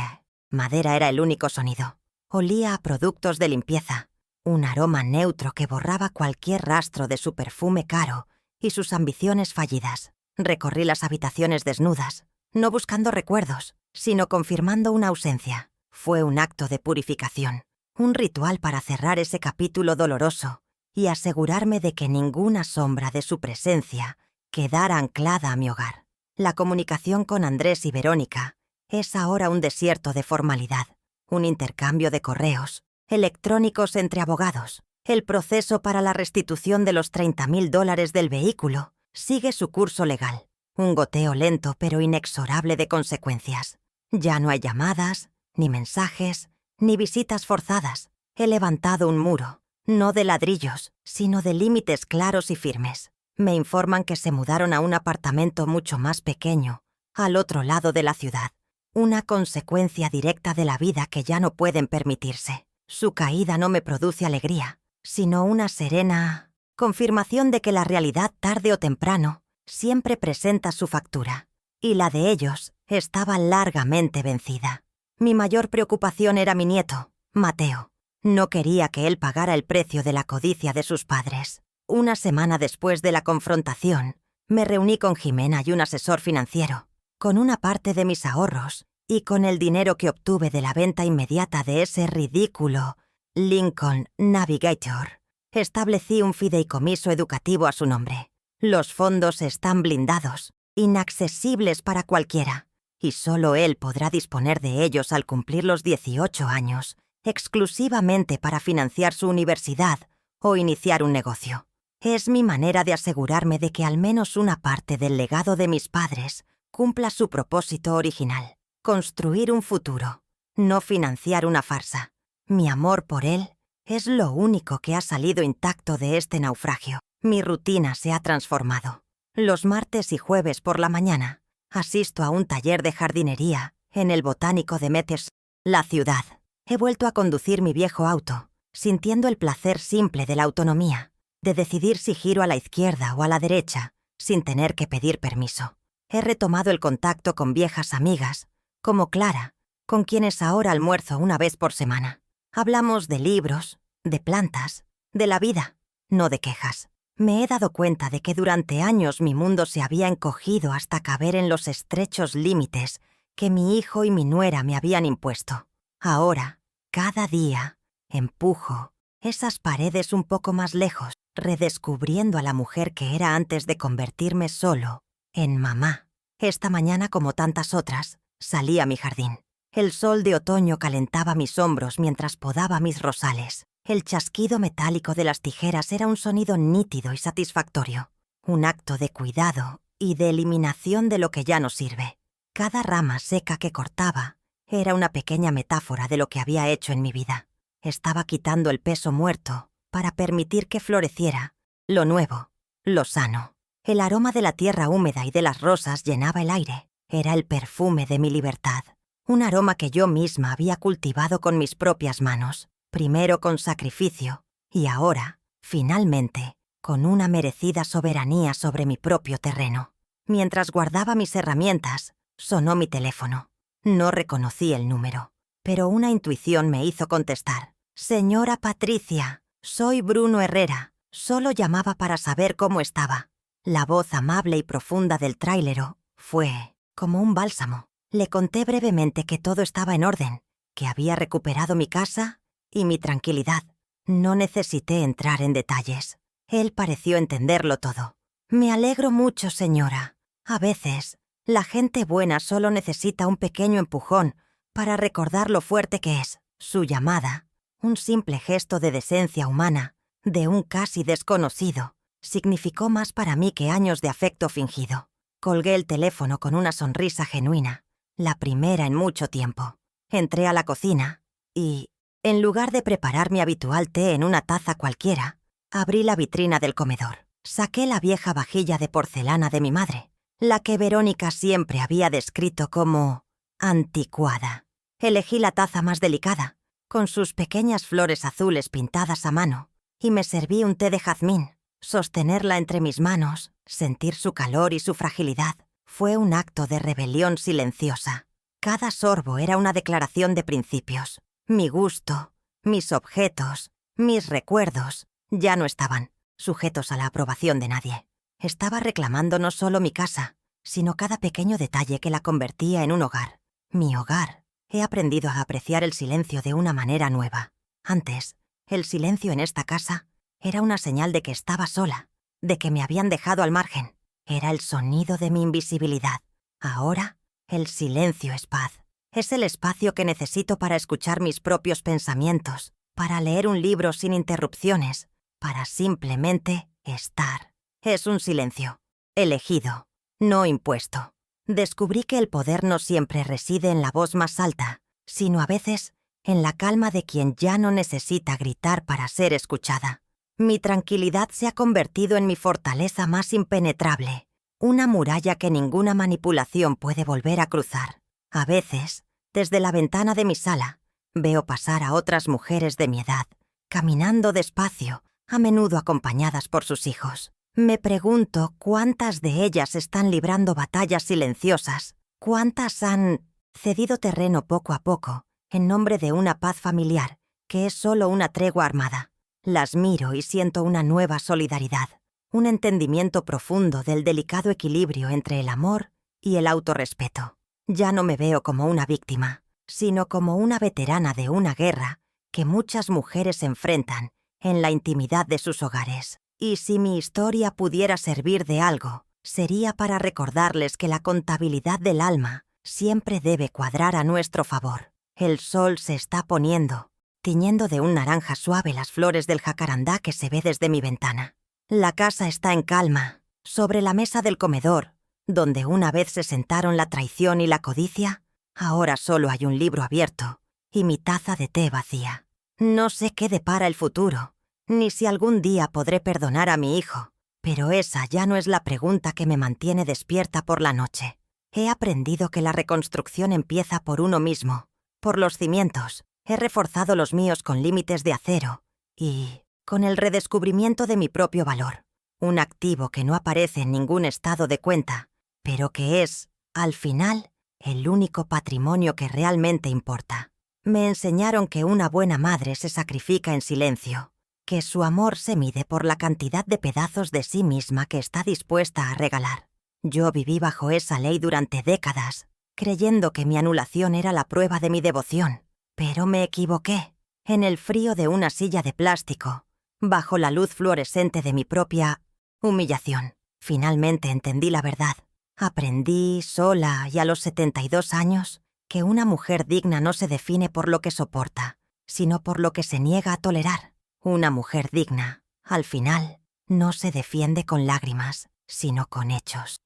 madera era el único sonido. Olía a productos de limpieza, un aroma neutro que borraba cualquier rastro de su perfume caro y sus ambiciones fallidas. Recorrí las habitaciones desnudas, no buscando recuerdos, sino confirmando una ausencia. Fue un acto de purificación, un ritual para cerrar ese capítulo doloroso y asegurarme de que ninguna sombra de su presencia quedara anclada a mi hogar. La comunicación con Andrés y Verónica es ahora un desierto de formalidad, un intercambio de correos electrónicos entre abogados. El proceso para la restitución de los $30,000 del vehículo sigue su curso legal, un goteo lento pero inexorable de consecuencias. Ya no hay llamadas, ni mensajes, ni visitas forzadas. He levantado un muro, no de ladrillos, sino de límites claros y firmes. Me informan que se mudaron a un apartamento mucho más pequeño, al otro lado de la ciudad. Una consecuencia directa de la vida que ya no pueden permitirse. Su caída no me produce alegría, sino una serena confirmación de que la realidad tarde o temprano siempre presenta su factura, y la de ellos estaba largamente vencida. Mi mayor preocupación era mi nieto, Mateo. No quería que él pagara el precio de la codicia de sus padres. Una semana después de la confrontación, me reuní con Jimena y un asesor financiero, con una parte de mis ahorros y con el dinero que obtuve de la venta inmediata de ese ridículo Lincoln Navigator. Establecí un fideicomiso educativo a su nombre. Los fondos están blindados, inaccesibles para cualquiera, y solo él podrá disponer de ellos al cumplir los 18 años, exclusivamente para financiar su universidad o iniciar un negocio. Es mi manera de asegurarme de que al menos una parte del legado de mis padres cumpla su propósito original: construir un futuro, no financiar una farsa. Mi amor por él es lo único que ha salido intacto de este naufragio. Mi rutina se ha transformado. Los martes y jueves por la mañana asisto a un taller de jardinería en el Botánico de Metz, la ciudad. He vuelto a conducir mi viejo auto, sintiendo el placer simple de la autonomía, de decidir si giro a la izquierda o a la derecha, sin tener que pedir permiso. He retomado el contacto con viejas amigas, como Clara, con quienes ahora almuerzo una vez por semana. Hablamos de libros, de plantas, de la vida, no de quejas. Me he dado cuenta de que durante años mi mundo se había encogido hasta caber en los estrechos límites que mi hijo y mi nuera me habían impuesto. Ahora, cada día, empujo esas paredes un poco más lejos, redescubriendo a la mujer que era antes de convertirme solo en mamá. Esta mañana, como tantas otras, salí a mi jardín. El sol de otoño calentaba mis hombros mientras podaba mis rosales. El chasquido metálico de las tijeras era un sonido nítido y satisfactorio, un acto de cuidado y de eliminación de lo que ya no sirve. Cada rama seca que cortaba era una pequeña metáfora de lo que había hecho en mi vida. Estaba quitando el peso muerto para permitir que floreciera lo nuevo, lo sano. El aroma de la tierra húmeda y de las rosas llenaba el aire. Era el perfume de mi libertad, un aroma que yo misma había cultivado con mis propias manos, primero con sacrificio y ahora, finalmente, con una merecida soberanía sobre mi propio terreno. Mientras guardaba mis herramientas, sonó mi teléfono. No reconocí el número, pero una intuición me hizo contestar. «Señora Patricia, soy Bruno Herrera. Solo llamaba para saber cómo estaba». La voz amable y profunda del tráilero fue como un bálsamo. Le conté brevemente que todo estaba en orden, que había recuperado mi casa y mi tranquilidad. No necesité entrar en detalles. Él pareció entenderlo todo. «Me alegro mucho, señora. A veces, la gente buena solo necesita un pequeño empujón para recordar lo fuerte que es». Su llamada, un simple gesto de decencia humana, de un casi desconocido, significó más para mí que años de afecto fingido. Colgué el teléfono con una sonrisa genuina, la primera en mucho tiempo. Entré a la cocina y, en lugar de preparar mi habitual té en una taza cualquiera, abrí la vitrina del comedor. Saqué la vieja vajilla de porcelana de mi madre, la que Verónica siempre había descrito como anticuada. Elegí la taza más delicada, con sus pequeñas flores azules pintadas a mano, y me serví un té de jazmín. Sostenerla entre mis manos, sentir su calor y su fragilidad, fue un acto de rebelión silenciosa. Cada sorbo era una declaración de principios. Mi gusto, mis objetos, mis recuerdos, ya no estaban sujetos a la aprobación de nadie. Estaba reclamando no solo mi casa, sino cada pequeño detalle que la convertía en un hogar. Mi hogar. He aprendido a apreciar el silencio de una manera nueva. Antes, el silencio en esta casa era una señal de que estaba sola, de que me habían dejado al margen. Era el sonido de mi invisibilidad. Ahora, el silencio es paz. Es el espacio que necesito para escuchar mis propios pensamientos, para leer un libro sin interrupciones, para simplemente estar. Es un silencio elegido, no impuesto. Descubrí que el poder no siempre reside en la voz más alta, sino a veces en la calma de quien ya no necesita gritar para ser escuchada. Mi tranquilidad se ha convertido en mi fortaleza más impenetrable, una muralla que ninguna manipulación puede volver a cruzar. A veces, desde la ventana de mi sala, veo pasar a otras mujeres de mi edad, caminando despacio, a menudo acompañadas por sus hijos. Me pregunto cuántas de ellas están librando batallas silenciosas, cuántas han cedido terreno poco a poco, en nombre de una paz familiar, que es solo una tregua armada. Las miro y siento una nueva solidaridad, un entendimiento profundo del delicado equilibrio entre el amor y el autorrespeto. Ya no me veo como una víctima, sino como una veterana de una guerra que muchas mujeres enfrentan en la intimidad de sus hogares. Y si mi historia pudiera servir de algo, sería para recordarles que la contabilidad del alma siempre debe cuadrar a nuestro favor. El sol se está poniendo, tiñendo de un naranja suave las flores del jacarandá que se ve desde mi ventana. La casa está en calma. Sobre la mesa del comedor, donde una vez se sentaron la traición y la codicia, ahora solo hay un libro abierto y mi taza de té vacía. No sé qué depara el futuro, ni si algún día podré perdonar a mi hijo, pero esa ya no es la pregunta que me mantiene despierta por la noche. He aprendido que la reconstrucción empieza por uno mismo, por los cimientos. He reforzado los míos con límites de acero y con el redescubrimiento de mi propio valor, un activo que no aparece en ningún estado de cuenta, pero que es, al final, el único patrimonio que realmente importa. Me enseñaron que una buena madre se sacrifica en silencio, que su amor se mide por la cantidad de pedazos de sí misma que está dispuesta a regalar. Yo viví bajo esa ley durante décadas, creyendo que mi anulación era la prueba de mi devoción, pero me equivoqué. En el frío de una silla de plástico, bajo la luz fluorescente de mi propia humillación, finalmente entendí la verdad. Aprendí, sola y a los 72 años, que una mujer digna no se define por lo que soporta, sino por lo que se niega a tolerar. Una mujer digna, al final, no se defiende con lágrimas, sino con hechos.